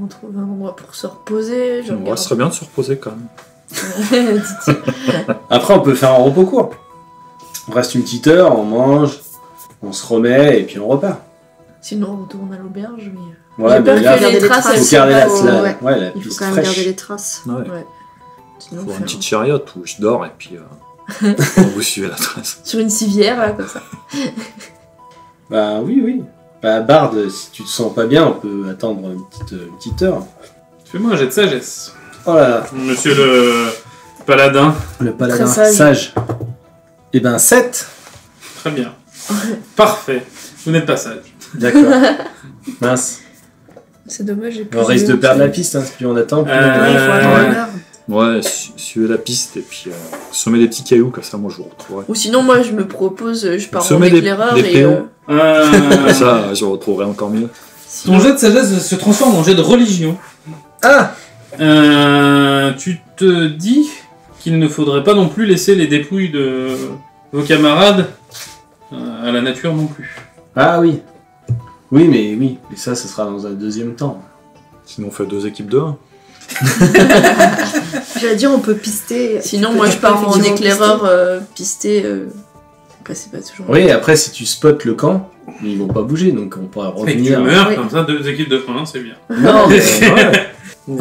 Speaker 3: On trouve un endroit pour se reposer. Je
Speaker 4: Ouais,
Speaker 3: regarde.
Speaker 4: ce serait bien de se reposer quand même.
Speaker 3: Dit-il.
Speaker 2: Après, on peut faire un repos court. On reste une petite heure, on mange, on se remet, et puis on repart.
Speaker 3: Sinon, on retourne à l'auberge. Mais...
Speaker 2: Ouais,
Speaker 3: J'ai peur
Speaker 2: mais là,
Speaker 3: que les traces,
Speaker 2: faut
Speaker 3: elles
Speaker 2: garder la,
Speaker 3: sont
Speaker 2: la,
Speaker 5: ouais.
Speaker 2: ouais, la
Speaker 5: Il faut
Speaker 2: piste
Speaker 5: quand même
Speaker 2: fraîche.
Speaker 5: garder les traces.
Speaker 4: Ouais.
Speaker 3: Sinon,
Speaker 4: Faut
Speaker 3: on
Speaker 4: une
Speaker 3: fait
Speaker 4: petite chariot où je dors et puis vous suivez la trace.
Speaker 3: sur une civière, là, comme ça.
Speaker 2: Bah oui. Bah Bard, si tu te sens pas bien, on peut attendre une petite heure.
Speaker 1: Fais-moi un jet de sagesse.
Speaker 2: Oh là là,
Speaker 1: Monsieur le paladin.
Speaker 2: le paladin
Speaker 3: Très sage.
Speaker 2: Eh ben 7.
Speaker 1: Très bien. Parfait. Vous n'êtes pas sage.
Speaker 2: D'accord. Mince.
Speaker 3: C'est dommage, j'ai plus
Speaker 2: On risque de
Speaker 3: yeux,
Speaker 2: perdre
Speaker 3: ça.
Speaker 2: la piste, hein, plus on attend, plus
Speaker 5: Ouais, il faut attendre
Speaker 1: ouais.
Speaker 5: une heure.
Speaker 4: Ouais, suivez la piste et puis semez des petits cailloux, comme ça moi je vous retrouverai.
Speaker 3: Ou sinon, moi, je me propose, je pars en
Speaker 4: Semez des
Speaker 3: éclaireur
Speaker 4: PO.
Speaker 3: et...
Speaker 4: Comme ça je vous retrouverai encore mieux.
Speaker 1: Ton jet de sagesse se transforme en jet de religion.
Speaker 2: Ah
Speaker 1: Tu te dis qu'il ne faudrait pas non plus laisser les dépouilles de vos camarades à la nature non plus.
Speaker 2: Ah oui. Oui, mais ça sera dans un deuxième temps.
Speaker 4: Sinon on fait 2 équipes de 1.
Speaker 5: J'allais dire, on peut pister.
Speaker 3: Sinon,
Speaker 5: Tu peux-
Speaker 3: moi,
Speaker 5: tu
Speaker 3: je
Speaker 5: peux
Speaker 3: pars en
Speaker 5: effectivement
Speaker 3: éclaireur pisté. Après, c'est pas toujours...
Speaker 2: Oui, après, si tu spots le camp, ils vont pas bouger, donc on pourra
Speaker 1: Et que tu
Speaker 2: revenir.
Speaker 1: meurs
Speaker 5: Oui.
Speaker 1: comme ça, 2 équipes de 1, c'est bien.
Speaker 2: Non, mais ouais.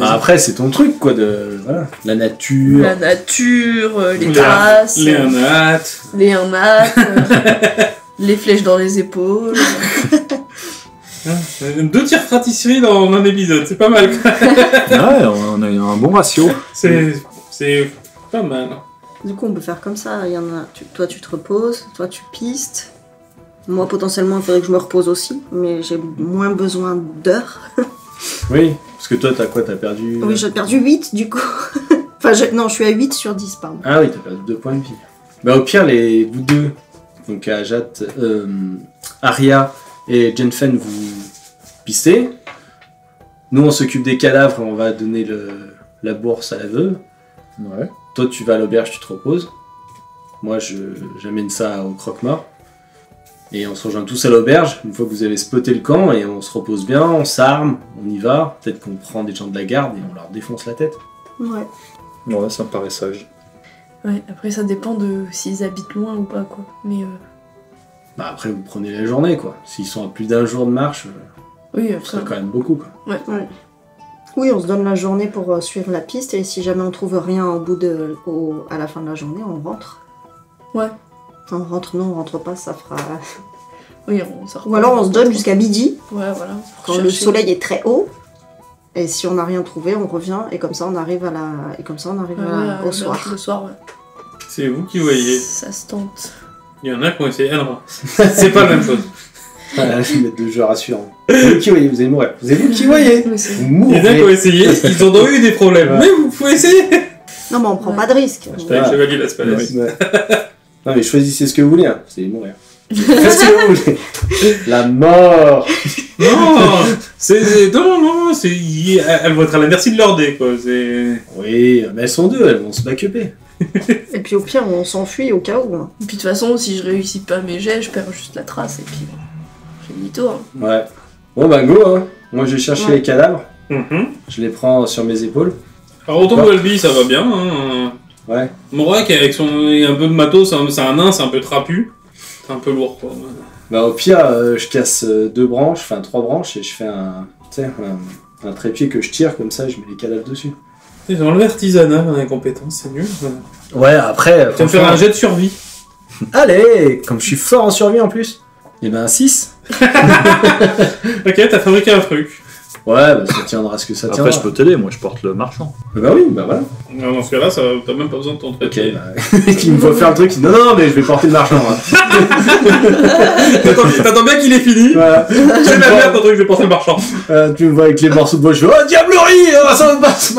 Speaker 2: Ah, après, c'est ton truc, quoi, de voilà, la nature.
Speaker 3: La nature, les
Speaker 1: Les-
Speaker 3: traces,
Speaker 1: Les anates.
Speaker 3: les hamacs, les flèches dans les épaules.
Speaker 1: 2 tirs fratricieries dans un épisode, c'est pas mal.
Speaker 4: Ouais, on a eu un bon ratio.
Speaker 1: C'est pas mal.
Speaker 5: Du coup, on peut faire comme ça. Il y en a. Toi, tu te reposes. Toi, tu pistes. Moi, potentiellement, il faudrait que je me repose aussi. Mais j'ai moins besoin d'heures.
Speaker 2: Oui, parce que toi, t'as quoi? T'as perdu.
Speaker 5: Oui, j'ai perdu 8 du coup. Enfin, non, je suis à 8 sur 10, pardon.
Speaker 2: Ah oui, t'as perdu 2 points de vie. Bah, au pire, vous deux, donc Ajat, Aria et Jenfen, vous pistez. Nous, on s'occupe des cadavres, on va donner la bourse à la veuve.
Speaker 4: Ouais.
Speaker 2: Toi, tu vas à l'auberge, tu te reposes. Moi, j'amène ça au croque-mort. Et on se rejoint tous à l'auberge, une fois que vous avez spoté le camp, et on se repose bien, on s'arme, on y va. Peut-être qu'on prend des gens de la garde et on leur défonce la tête.
Speaker 5: Ouais.
Speaker 4: Ouais, ça me paraît sage.
Speaker 3: Ouais, après, ça dépend de s'ils habitent loin ou pas, quoi. Mais
Speaker 2: Bah après, vous prenez la journée, quoi. S'ils sont à plus d'un jour de marche,
Speaker 3: oui,
Speaker 2: ce
Speaker 3: après...
Speaker 2: serait quand même beaucoup, quoi.
Speaker 5: Oui, on se donne la journée pour suivre la piste. Et si jamais on trouve rien à la fin de la journée, on rentre.
Speaker 3: Ouais.
Speaker 5: Enfin, on rentre, non, on rentre pas, ça fera.
Speaker 3: Oui, on se
Speaker 5: Ou alors on se donne jusqu'à midi,
Speaker 3: Ouais, voilà. pour
Speaker 5: quand le
Speaker 3: chercher.
Speaker 5: soleil est très haut. Et si on n'a rien trouvé, on revient et comme ça on arrive
Speaker 3: Ouais,
Speaker 5: au soir.
Speaker 3: Le soir, ouais.
Speaker 1: C'est vous qui voyez.
Speaker 3: Ça se tente.
Speaker 1: Il y en a qui ont essayé. Ah non, c'est pas la même chose.
Speaker 2: Voilà, je vais mettre le jeu rassurant. Vous qui voyez, vous allez mourir. Vous qui voyez
Speaker 3: Oui, c'est-
Speaker 2: Vous
Speaker 1: Il y en a qui ont
Speaker 2: mourrez.
Speaker 1: essayé, ils ont eu des problèmes.
Speaker 2: Ouais.
Speaker 1: Mais vous pouvez essayer.
Speaker 5: Non, mais on prend
Speaker 3: Ouais.
Speaker 5: pas de risque.
Speaker 1: Hashtag
Speaker 2: Ah.
Speaker 1: Chevalier Las Palais.
Speaker 2: Ouais. Non mais choisissez ce que vous voulez, hein. C'est mourir. Faites ce que vous voulez. La mort.
Speaker 1: Non, elles vont être à la merci de leur dé, quoi. C'est...
Speaker 2: Oui, mais elles sont deux, elles vont se backuper.
Speaker 5: Et puis au pire, on s'enfuit au cas où. hein.
Speaker 3: Et puis de toute façon, si je réussis pas mes jets, je perds juste la trace et puis j'ai demi-tour.
Speaker 2: Ouais. Bon bah go, hein. Moi j'ai cherché
Speaker 5: Ouais.
Speaker 2: les cadavres,
Speaker 1: Mhm.
Speaker 2: je les prends sur mes épaules.
Speaker 1: Alors autant que Albi, ça va bien. Hein.
Speaker 2: Ouais.
Speaker 1: Morak, avec son un peu de matos, c'est un nain, c'est un peu trapu. C'est un peu lourd, quoi.
Speaker 2: Bah au pire, je casse 2 branches, enfin 3 branches et je fais un trépied que je tire comme ça, je mets les cadavres dessus.
Speaker 1: Ils ont enlevé artisanal dans les compétences, c'est nul.
Speaker 2: Ouais, après,
Speaker 1: Tu vas me faire un jet de survie.
Speaker 2: Allez, comme je suis fort en survie en plus. Et ben 6.
Speaker 1: Ok, t'as fabriqué un truc.
Speaker 2: Ouais, bah ça tiendra ce que ça tiendra.
Speaker 4: Après, je peux t'aider, moi je porte le marchand.
Speaker 2: Bah oui, bah voilà.
Speaker 1: Alors, dans ce cas-là, t'as même pas besoin de ton
Speaker 2: Ok,
Speaker 1: trait.
Speaker 2: bah, il me faut faire un truc. Non, mais je vais porter le marchand. Hein.
Speaker 1: T'attends bien qu'il est fini.
Speaker 2: Voilà.
Speaker 1: C'est la merde ton truc, je vais porter le marchand.
Speaker 2: Tu me vois avec les morceaux de bois, je fais oh diablerie, ça me passe.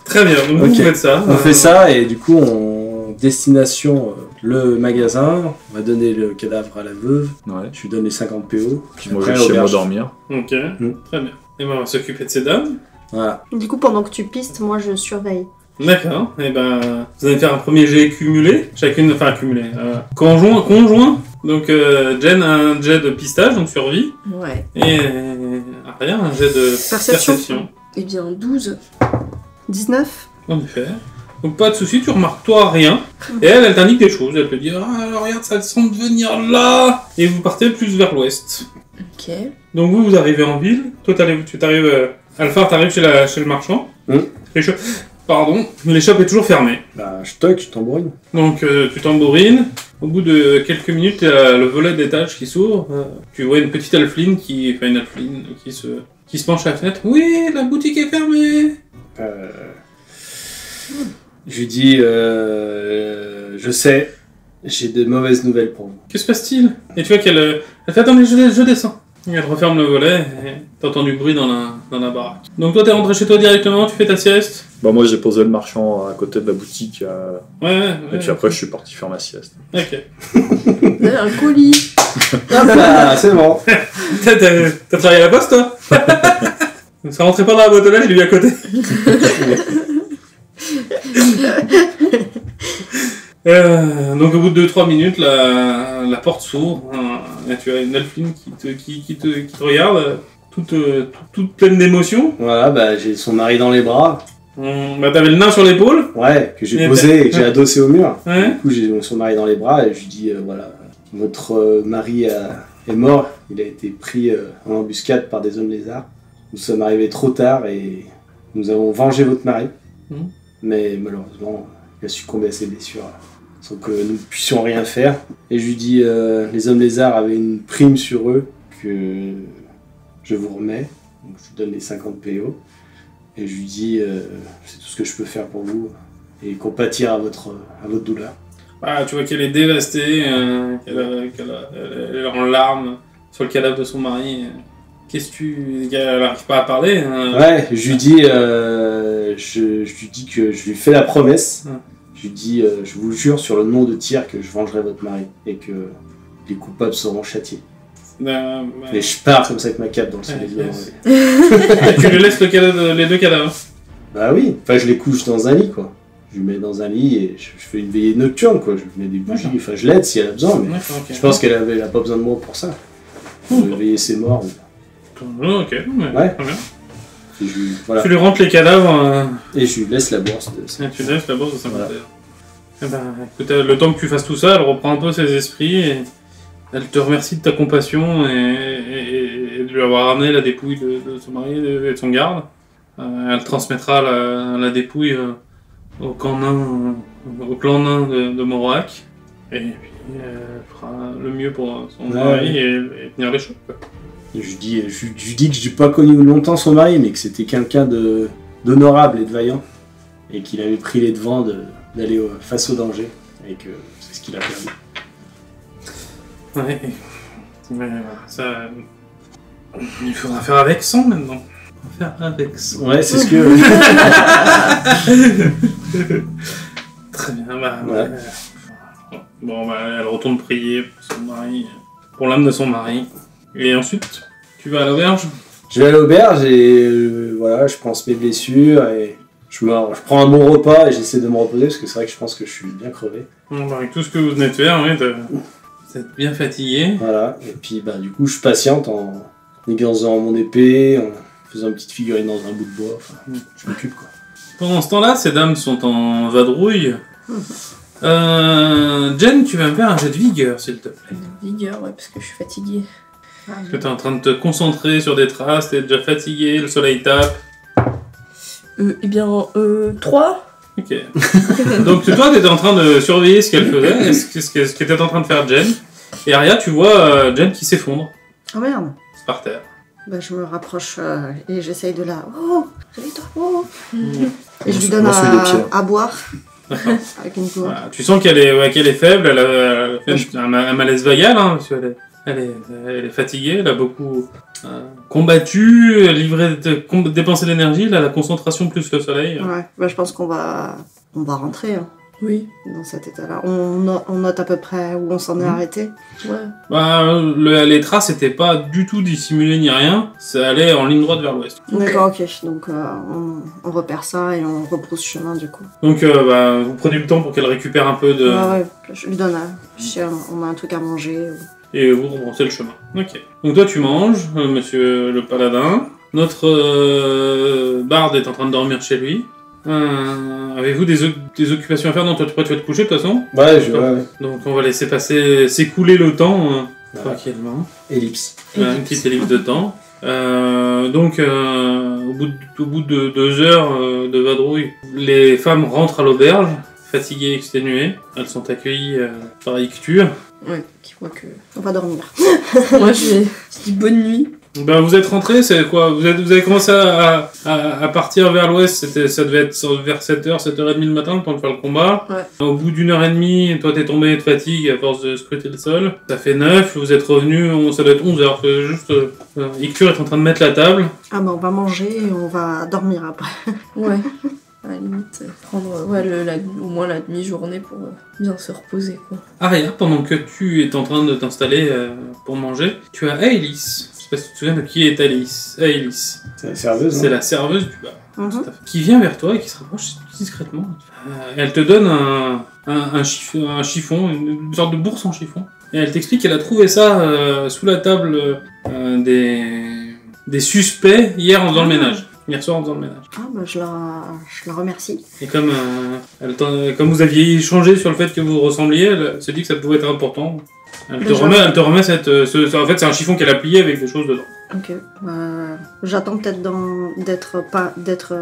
Speaker 1: Très bien, donc
Speaker 2: Ok.
Speaker 1: vous faites ça.
Speaker 2: On fait ça et du coup on destination le magasin. On va donner le cadavre à la veuve.
Speaker 4: Ouais.
Speaker 2: Je lui donne les 50 PO.
Speaker 4: Puis moi, je
Speaker 2: Après,
Speaker 4: vais chez moi
Speaker 2: auberge.
Speaker 4: dormir.
Speaker 1: Ok,
Speaker 2: Mm.
Speaker 1: très bien. Et ben on va s'occuper de ces dames.
Speaker 2: Voilà.
Speaker 5: Du coup, pendant que tu pistes, moi je surveille.
Speaker 1: D'accord, et ben vous allez faire un premier jet cumulé, chacune, enfin cumulé, conjoint. Donc Jen a un jet de pistage, donc survie,
Speaker 3: Ouais.
Speaker 1: et rien, un jet de
Speaker 5: Perception.
Speaker 3: Eh bien, 12.
Speaker 5: 19.
Speaker 1: En effet. Donc pas de soucis, tu remarques toi rien, et elle t'indique des choses, elle te dit ah alors regarde ça semble venir là, et vous partez plus vers l'ouest.
Speaker 3: Ok.
Speaker 1: Donc vous arrivez en ville, toi tu t'arrives, Alphard t'arrives chez le marchand, l'échoppe est toujours fermée.
Speaker 2: Bah je toque, je tambourine.
Speaker 1: Donc tu tambourines, au bout de quelques minutes, il y a le volet d'étage qui s'ouvre, tu vois une petite alpheline qui se penche à la fenêtre. Oui, la boutique est fermée.
Speaker 2: Je lui dis je sais, j'ai de mauvaises nouvelles pour vous.
Speaker 1: Que se passe-t-il? Et tu vois qu'elle elle fait attendez, je descends. Et elle referme le volet et t'entends du bruit dans la baraque. Donc toi t'es rentré chez toi directement, tu fais ta sieste.
Speaker 4: Bah, moi j'ai posé le marchand à côté de la boutique.
Speaker 1: Ouais.
Speaker 4: Et puis après, je suis parti faire ma sieste.
Speaker 1: Ok.
Speaker 3: Vous avez un colis.
Speaker 2: Hop là, c'est bon.
Speaker 1: T'as travaillé à la poste toi? Ça rentrait pas dans la boîte aux lettres, j'ai lu à côté. Donc au bout de 2-3 minutes, la porte s'ouvre, et tu as une elfine qui te regarde, toute pleine d'émotion.
Speaker 2: Voilà, bah j'ai son mari dans les bras.
Speaker 1: Bah t'avais le nain sur l'épaule.
Speaker 2: Ouais, que j'ai
Speaker 1: Et
Speaker 2: posé et que j'ai adossé au mur.
Speaker 1: Ouais.
Speaker 2: Du coup, j'ai son mari dans les bras et je lui dis voilà, votre mari est mort, il a été pris en embuscade par des hommes lézards. Nous sommes arrivés trop tard et nous avons vengé votre mari.
Speaker 1: Mhm.
Speaker 2: Mais malheureusement, il a succombé à ses blessures sans que nous ne puissions rien faire. Et je lui dis les hommes lézards avaient une prime sur eux que je vous remets. Donc je lui donne les 50 PO. Et je lui dis c'est tout ce que je peux faire pour vous et compatir à votre douleur.
Speaker 1: Ah, tu vois qu'elle est dévastée, qu'elle est en larmes sur le cadavre de son mari. Elle n'arrive pas à parler. Hein.
Speaker 2: Ouais, je lui dis je lui dis que je lui fais la promesse.
Speaker 1: Ouais.
Speaker 2: Je lui dis je vous jure sur le nom de Tyr que je vengerai votre mari et que les coupables seront châtiés. Et je pars comme ça avec ma cape dans le soleil.
Speaker 1: yes. Et tu lui laisses les deux cadavres.
Speaker 2: Bah oui, enfin je les couche dans un lit quoi. Je lui mets dans un lit et je fais une veillée nocturne quoi. Je lui mets des bougies,
Speaker 1: D'accord.
Speaker 2: enfin je l'aide si elle a besoin, mais
Speaker 1: D'accord, ok.
Speaker 2: je pense qu'elle a pas besoin de moi pour ça. Pour veiller ses morts.
Speaker 1: Ok, mais
Speaker 2: Ouais.
Speaker 1: très bien.
Speaker 2: Et voilà.
Speaker 1: Tu lui rentres les cadavres
Speaker 2: Et je lui laisse la bourse de
Speaker 1: et tu laisses la bourse de 50
Speaker 2: Voilà.
Speaker 1: heures. Eh ben, écoute, le temps que tu fasses tout ça, elle reprend un peu ses esprits et elle te remercie de ta compassion et de lui avoir ramené la dépouille de son mari et de son garde. Elle transmettra la dépouille au clan nain de Morak. Et puis elle fera le mieux pour son
Speaker 2: Ouais,
Speaker 1: mari et tenir les choses. Quoi.
Speaker 2: Et je lui dis que je n'ai pas connu longtemps son mari, mais que c'était quelqu'un d'honorable et de vaillant. Et qu'il avait pris les devants d'aller face au danger. Et que c'est ce qu'il a perdu.
Speaker 1: Ouais. Mais voilà, ça. Il faudra faire avec 100 maintenant. On va faire avec ça.
Speaker 2: Ouais, c'est ce que...
Speaker 1: Très bien, bah...
Speaker 2: Ouais.
Speaker 1: Bon, bah, elle retourne prier pour son mari, pour l'âme de son mari. Et ensuite, tu vas à l'auberge.
Speaker 2: Je vais à l'auberge et voilà, je pense mes blessures et je prends un bon repas et j'essaie de me reposer parce que c'est vrai que je pense que je suis bien crevé.
Speaker 1: Bon, bah, avec tout ce que vous venez de faire, oui, vous êtes bien fatigué.
Speaker 2: Voilà, et puis bah, du coup je patiente en aiguisant mon épée, en faisant une petite figurine dans un bout de bois, enfin, je m'occupe quoi.
Speaker 1: Pendant ce temps-là, ces dames sont en vadrouille. Jen, tu vas me faire un jet de vigueur, s'il te plaît.
Speaker 3: Vigueur, ouais, parce que je suis fatiguée.
Speaker 1: Parce que t'es en train de te concentrer sur des traces, t'es déjà fatigué, le soleil tape.
Speaker 3: Eh bien, 3.
Speaker 1: Ok. Donc toi, t'étais en train de surveiller ce qu'elle faisait, ce qu'était en train de faire Jen. Et Aria, tu vois Jen qui s'effondre.
Speaker 5: Oh merde.
Speaker 1: C'est par terre.
Speaker 5: Bah, je me rapproche et j'essaye de la... Oh, réveille-toi, oh. Et je lui
Speaker 4: On
Speaker 5: donne
Speaker 4: suit les pieds.
Speaker 5: à boire
Speaker 1: D'accord.
Speaker 5: avec une gourde.
Speaker 1: Voilà. Tu sens qu'elle est faible, elle a fait un malaise vagal, hein, parce qu'elle elle est fatiguée, elle a beaucoup combattu, dépensé de l'énergie, là, la concentration plus le soleil.
Speaker 5: Ouais, bah, je pense qu'on va rentrer hein,
Speaker 3: Oui.
Speaker 5: dans cet état-là. On note à peu près où on s'en est arrêté.
Speaker 3: Ouais.
Speaker 1: Bah, les traces n'étaient pas du tout dissimulées ni rien, ça allait en ligne droite vers l'ouest.
Speaker 5: D'accord, ok. Donc on repère ça et on repousse chemin du coup.
Speaker 1: Donc bah, vous prenez le temps pour qu'elle récupère un peu de...
Speaker 5: Ouais, je lui donne si on a un truc à manger.
Speaker 1: Et vous rebroussez le chemin. Ok. Donc toi tu manges, monsieur le paladin. Notre barde est en train de dormir chez lui. Avez-vous des occupations à faire? Non, toi tu vas te coucher de toute façon.
Speaker 2: Ouais.
Speaker 1: Donc on va laisser s'écouler le temps
Speaker 2: Voilà.
Speaker 1: tranquillement.
Speaker 2: Ellipse.
Speaker 1: Une petite ellipse de temps. Donc au bout de 2 heures de vadrouille, les femmes rentrent à l'auberge, fatiguées, exténuées. Elles sont accueillies par Icture.
Speaker 3: Ouais, qui voit que...
Speaker 5: On va dormir.
Speaker 3: Moi, je dis bonne nuit.
Speaker 1: Ben, vous êtes rentrés, c'est quoi? Vous avez commencé à partir vers l'ouest, ça devait être vers 7h, 7h30 le matin, le temps de faire le combat.
Speaker 3: Ouais.
Speaker 1: Au bout d'1h30, toi t'es tombé de fatigue à force de scruter le sol. Ça fait 9, vous êtes revenus, ça doit être 11h. C'est juste, Icture est en train de mettre la table.
Speaker 5: Ah bah on va manger et on va dormir après.
Speaker 3: Ouais. À la limite, prendre au moins la demi-journée pour bien se reposer, quoi.
Speaker 1: Aria, pendant que tu es en train de t'installer pour manger, tu as Aelis. Je sais pas si tu te souviens de qui est Aelis.
Speaker 2: C'est la serveuse,
Speaker 1: C'est
Speaker 2: non?
Speaker 1: la serveuse du bar.
Speaker 5: Mhm.
Speaker 1: Tout à fait. Qui vient vers toi et qui se rapproche discrètement. Elle te donne un chiffon, une sorte de bourse en chiffon. Et elle t'explique qu'elle a trouvé ça sous la table des suspects hier en faisant le ménage. Hier soir en faisant le ménage.
Speaker 5: Ah bah je la remercie.
Speaker 1: Et comme vous aviez échangé sur le fait que vous ressembliez, elle se dit que ça pouvait être important. Elle te remet en fait, c'est un chiffon qu'elle a plié avec des choses dedans.
Speaker 5: Ok. J'attends peut-être d'être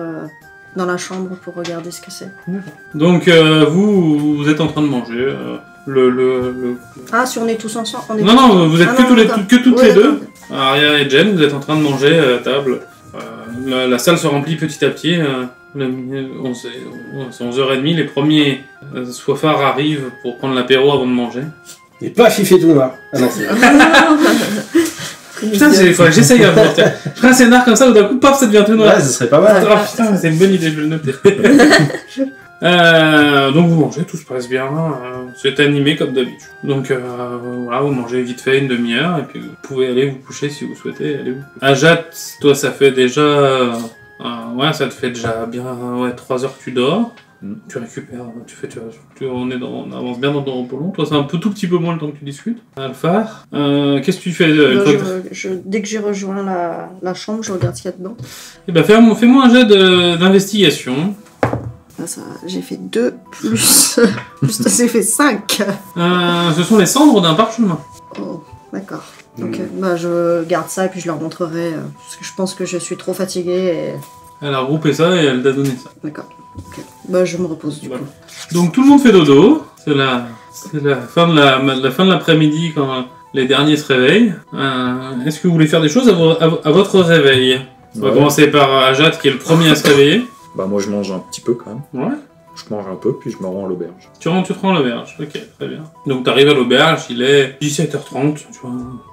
Speaker 5: dans la chambre pour regarder ce que c'est.
Speaker 1: Donc vous êtes en train de manger.
Speaker 5: Ah, si on est tous ensemble, on est
Speaker 1: Non, vous êtes que toutes les deux.
Speaker 5: d'accord.
Speaker 1: Aria et Jen, vous êtes en train de manger à table. La salle se remplit petit à petit. 11h30, les premiers soifards arrivent pour prendre l'apéro avant de manger.
Speaker 2: Et pas Fif et tout noir. Ah non, c'est...
Speaker 1: Putain, il faudrait que j'essaye à voir. Je ferai un scénar comme ça où d'un coup, paf, ça devient tout noir.
Speaker 2: Ouais, ce serait pas mal.
Speaker 1: Ah putain, c'est une bonne idée, je vais le noter. Donc vous mangez, tout se passe bien, c'est animé comme d'habitude. Donc voilà, vous mangez vite fait une demi-heure et puis vous pouvez aller vous coucher si vous souhaitez. Allez vous. Ajat, toi ça fait déjà, ça te fait déjà bien 3 heures que tu dors. Tu récupères, on avance bien dans ton repos long. Toi c'est un tout petit peu moins le temps que tu discutes. Alphar, qu'est-ce que tu fais une fois que
Speaker 5: Dès que j'ai rejoint la chambre, je regarde ce qu'il y a dedans.
Speaker 1: Eh ben fais-moi un jet d'investigation.
Speaker 5: Ça, j'ai fait 2 plus ça j'ai fait 5.
Speaker 1: Ce sont les cendres d'un parchemin.
Speaker 5: Oh, d'accord. Ok, bah je garde ça et puis je leur montrerai parce que je pense que je suis trop fatiguée et...
Speaker 1: Elle a regroupé ça et elle t'a donné ça.
Speaker 5: D'accord. Ok. Bah je me repose du coup.
Speaker 1: Donc tout le monde fait dodo. C'est la fin de l'après-midi quand les derniers se réveillent. Est-ce que vous voulez faire des choses à votre réveil? On va commencer par Ajat qui est le premier à se réveiller.
Speaker 4: Bah moi je mange un petit peu quand même.
Speaker 1: Ouais.
Speaker 4: Je mange un peu, puis je me rends à l'auberge.
Speaker 1: Tu te rends à l'auberge, ok, très bien. Donc t'arrives à l'auberge, il est 17h30, tu vois,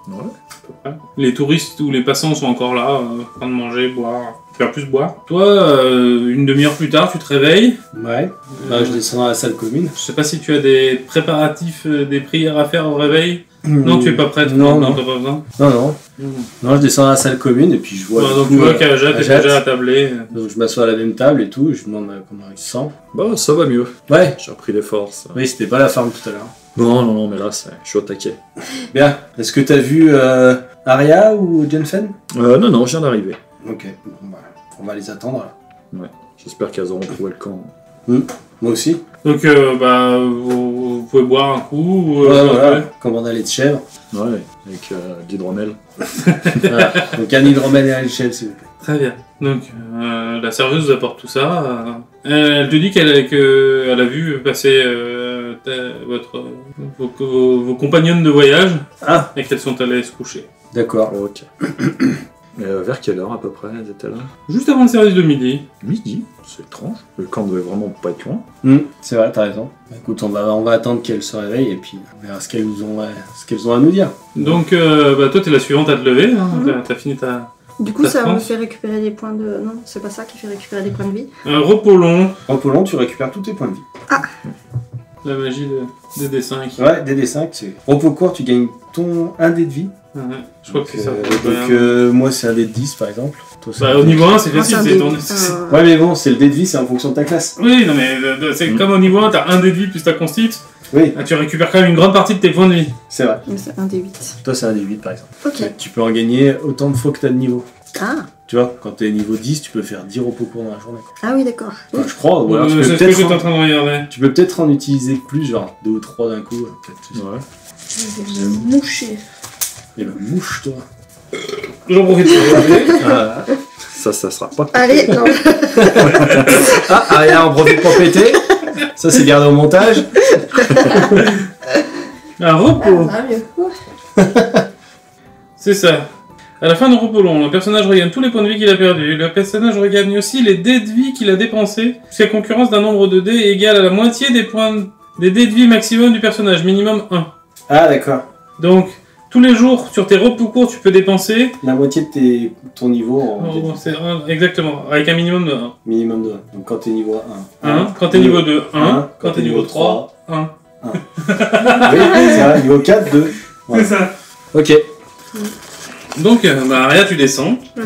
Speaker 4: Ouais.
Speaker 1: à peu près. Les touristes ou les passants sont encore là, en train de manger, boire, faire plus boire. Toi, une demi-heure plus tard, tu te réveilles.
Speaker 2: Ouais. Bah, je descends dans la salle commune.
Speaker 1: Je sais pas si tu as des préparatifs, des prières à faire au réveil. Non, tu es pas prête.
Speaker 2: Non,
Speaker 1: t'as
Speaker 2: non.
Speaker 1: pas besoin.
Speaker 2: Non. Non, je descends dans la salle commune et puis je vois.
Speaker 1: Ouais,
Speaker 2: du
Speaker 1: donc
Speaker 2: coup,
Speaker 1: tu vois qu'Ajat est
Speaker 2: Ajat.
Speaker 1: déjà attablé.
Speaker 2: Donc je m'assois à la même table et tout, je lui demande comment il se sent.
Speaker 4: Bah, ça va mieux.
Speaker 2: Ouais.
Speaker 4: J'ai repris les forces.
Speaker 2: Oui, c'était pas la forme tout à l'heure.
Speaker 4: Non, mais là, je suis au taquet.
Speaker 2: Bien. Est-ce que t'as vu Arya ou Jenfen?
Speaker 4: Non, je viens d'arriver.
Speaker 2: Ok. Bon, bah, on va les attendre là.
Speaker 4: J'espère qu'elles auront trouvé le camp.
Speaker 2: Moi aussi.
Speaker 1: Donc, vous pouvez boire un coup.
Speaker 2: Voilà. Commande à lait de chèvre.
Speaker 4: Ouais, avec de l'hydromel.
Speaker 2: Voilà. Donc un hydromel et un lait de chèvre, s'il vous plaît.
Speaker 1: Très bien. Donc, la serveuse vous apporte tout ça. Elle te dit qu'elle a vu passer vos compagnonnes de voyage
Speaker 2: Ah,
Speaker 1: et qu'elles sont allées se coucher.
Speaker 2: d'accord.
Speaker 4: Ok. Vers quelle heure à peu près elles étaient là?
Speaker 1: Juste avant le service de midi.
Speaker 4: Midi? C'est étrange. Le camp devait vraiment pas être loin.
Speaker 2: C'est vrai, t'as raison. Bah, écoute, on va attendre qu'elles se réveillent et puis on verra ce qu'elles ont à nous dire.
Speaker 1: Donc, toi, t'es la suivante à te lever. Hein. T'as fini ta...
Speaker 5: Du coup,
Speaker 1: Ça
Speaker 5: ça me
Speaker 1: France.
Speaker 5: fait récupérer des points de... Non, c'est pas ça qui fait récupérer des points de vie.
Speaker 1: Un repos long.
Speaker 2: En Pologne, tu récupères tous tes points de vie.
Speaker 1: La magie des dessins.
Speaker 2: Ouais, DD5, c'est. Repos court, tu gagnes un dé de vie.
Speaker 1: Ouais, je crois que c'est ça.
Speaker 2: Donc, moi, c'est un dé de 10 par exemple. Toi, c'est
Speaker 1: Bah, au niveau 1, c'est
Speaker 5: Ah,
Speaker 1: facile.
Speaker 5: un
Speaker 1: c'est
Speaker 5: dé-
Speaker 1: ton-
Speaker 5: un-
Speaker 2: Ouais, mais bon, c'est le dé de vie, c'est en fonction de ta classe.
Speaker 1: Oui, non, mais c'est comme au niveau 1, t'as un dé de vie plus ta constite.
Speaker 2: Oui,
Speaker 1: Tu récupères quand même une grande partie de tes points de vie.
Speaker 2: c'est vrai.
Speaker 5: Mais c'est un des 8.
Speaker 2: Toi, c'est un dé 8 par exemple.
Speaker 5: Ok.
Speaker 2: Tu peux en gagner autant de fois que t'as de niveau.
Speaker 5: Ah,
Speaker 2: Tu vois, quand t'es niveau 10, tu peux faire 10 repos courts dans la journée.
Speaker 5: ah oui, d'accord.
Speaker 2: Enfin, je crois, ou alors tu
Speaker 1: c'est
Speaker 2: peux
Speaker 1: ce que
Speaker 2: peut-être
Speaker 1: j'étais en train de regarder.
Speaker 2: tu peux peut-être en utiliser plus, genre 2 ou 3 d'un coup. Peut-être.
Speaker 4: Ouais.
Speaker 3: Je vais me moucher.
Speaker 2: Et ben, mouche-toi.
Speaker 1: J'en profite pour regarder.
Speaker 2: Ah,
Speaker 4: Ça sera pas.
Speaker 5: Allez, non.
Speaker 2: Aria en profite pour péter. Ça, c'est gardé au montage.
Speaker 1: Un repos.
Speaker 3: Ah, mieux.
Speaker 1: C'est ça. À la fin du repos long, le personnage regagne tous les points de vie qu'il a perdus. Le personnage regagne aussi les dés de vie qu'il a dépensés, puisqu'il concurrence d'un nombre de dés égal à la moitié des dés de vie maximum du personnage, minimum 1.
Speaker 2: Ah, d'accord.
Speaker 1: Donc, tous les jours, sur tes repos courts, tu peux dépenser...
Speaker 2: La moitié de ton niveau en dé de vie.
Speaker 1: c'est exactement, avec un minimum de 1.
Speaker 2: Minimum de 1. Donc quand t'es niveau 1.
Speaker 1: 1. Quand t'es niveau 2, 1. Quand t'es niveau 3, 1.
Speaker 2: Oui, c'est vrai. Niveau 4, 2. Ouais.
Speaker 1: C'est ça.
Speaker 2: Ok.
Speaker 1: Donc, Aria, tu descends.
Speaker 5: Ouais,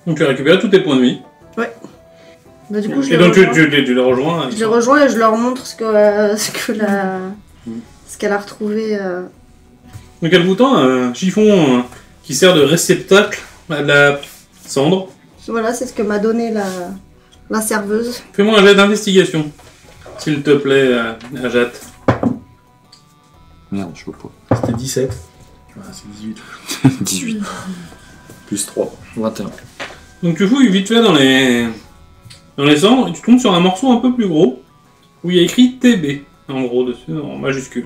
Speaker 1: Donc, tu récupères tous tes points de vie.
Speaker 5: Bah, du coup, je
Speaker 1: Et
Speaker 5: les
Speaker 1: donc,
Speaker 5: rejoins.
Speaker 1: tu les rejoins.
Speaker 5: Je les rejoins et je leur montre ce qu'elle a retrouvé.
Speaker 1: Donc elle vous tend un chiffon qui sert de réceptacle à de la cendre.
Speaker 5: Voilà, c'est ce que m'a donné la serveuse.
Speaker 1: Fais-moi un jet d'investigation, s'il te plaît, Ajat.
Speaker 4: Merde, je veux pas.
Speaker 2: C'était 17. Voilà, c'est 18.
Speaker 4: 18. Plus 3. 21.
Speaker 1: Donc tu fouilles vite fait dans les cendres et tu tombes sur un morceau un peu plus gros où il y a écrit TB en gros dessus, en majuscule.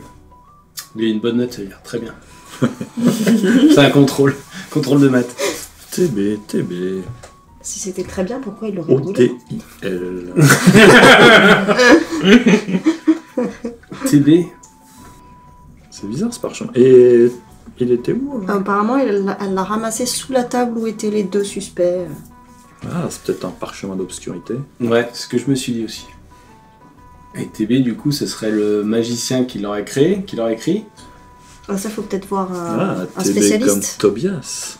Speaker 2: Il a une bonne note, ça veut dire très bien. C'est un contrôle. Contrôle de maths.
Speaker 4: TB.
Speaker 5: Si c'était très bien, pourquoi il l'aurait roulé
Speaker 4: OTIL.
Speaker 2: TB.
Speaker 4: C'est bizarre ce parchemin. Et il était où là
Speaker 5: Apparemment, elle l'a ramassé sous la table où étaient les deux suspects.
Speaker 4: Ah, c'est peut-être un parchemin d'obscurité.
Speaker 2: Ouais, c'est ce que je me suis dit aussi. Et TB, du coup, ce serait le magicien qui l'aurait créé, qui l'aurait écrit.
Speaker 5: Ah, ça, faut peut-être voir un
Speaker 4: TB comme
Speaker 5: spécialiste.
Speaker 4: Tobias.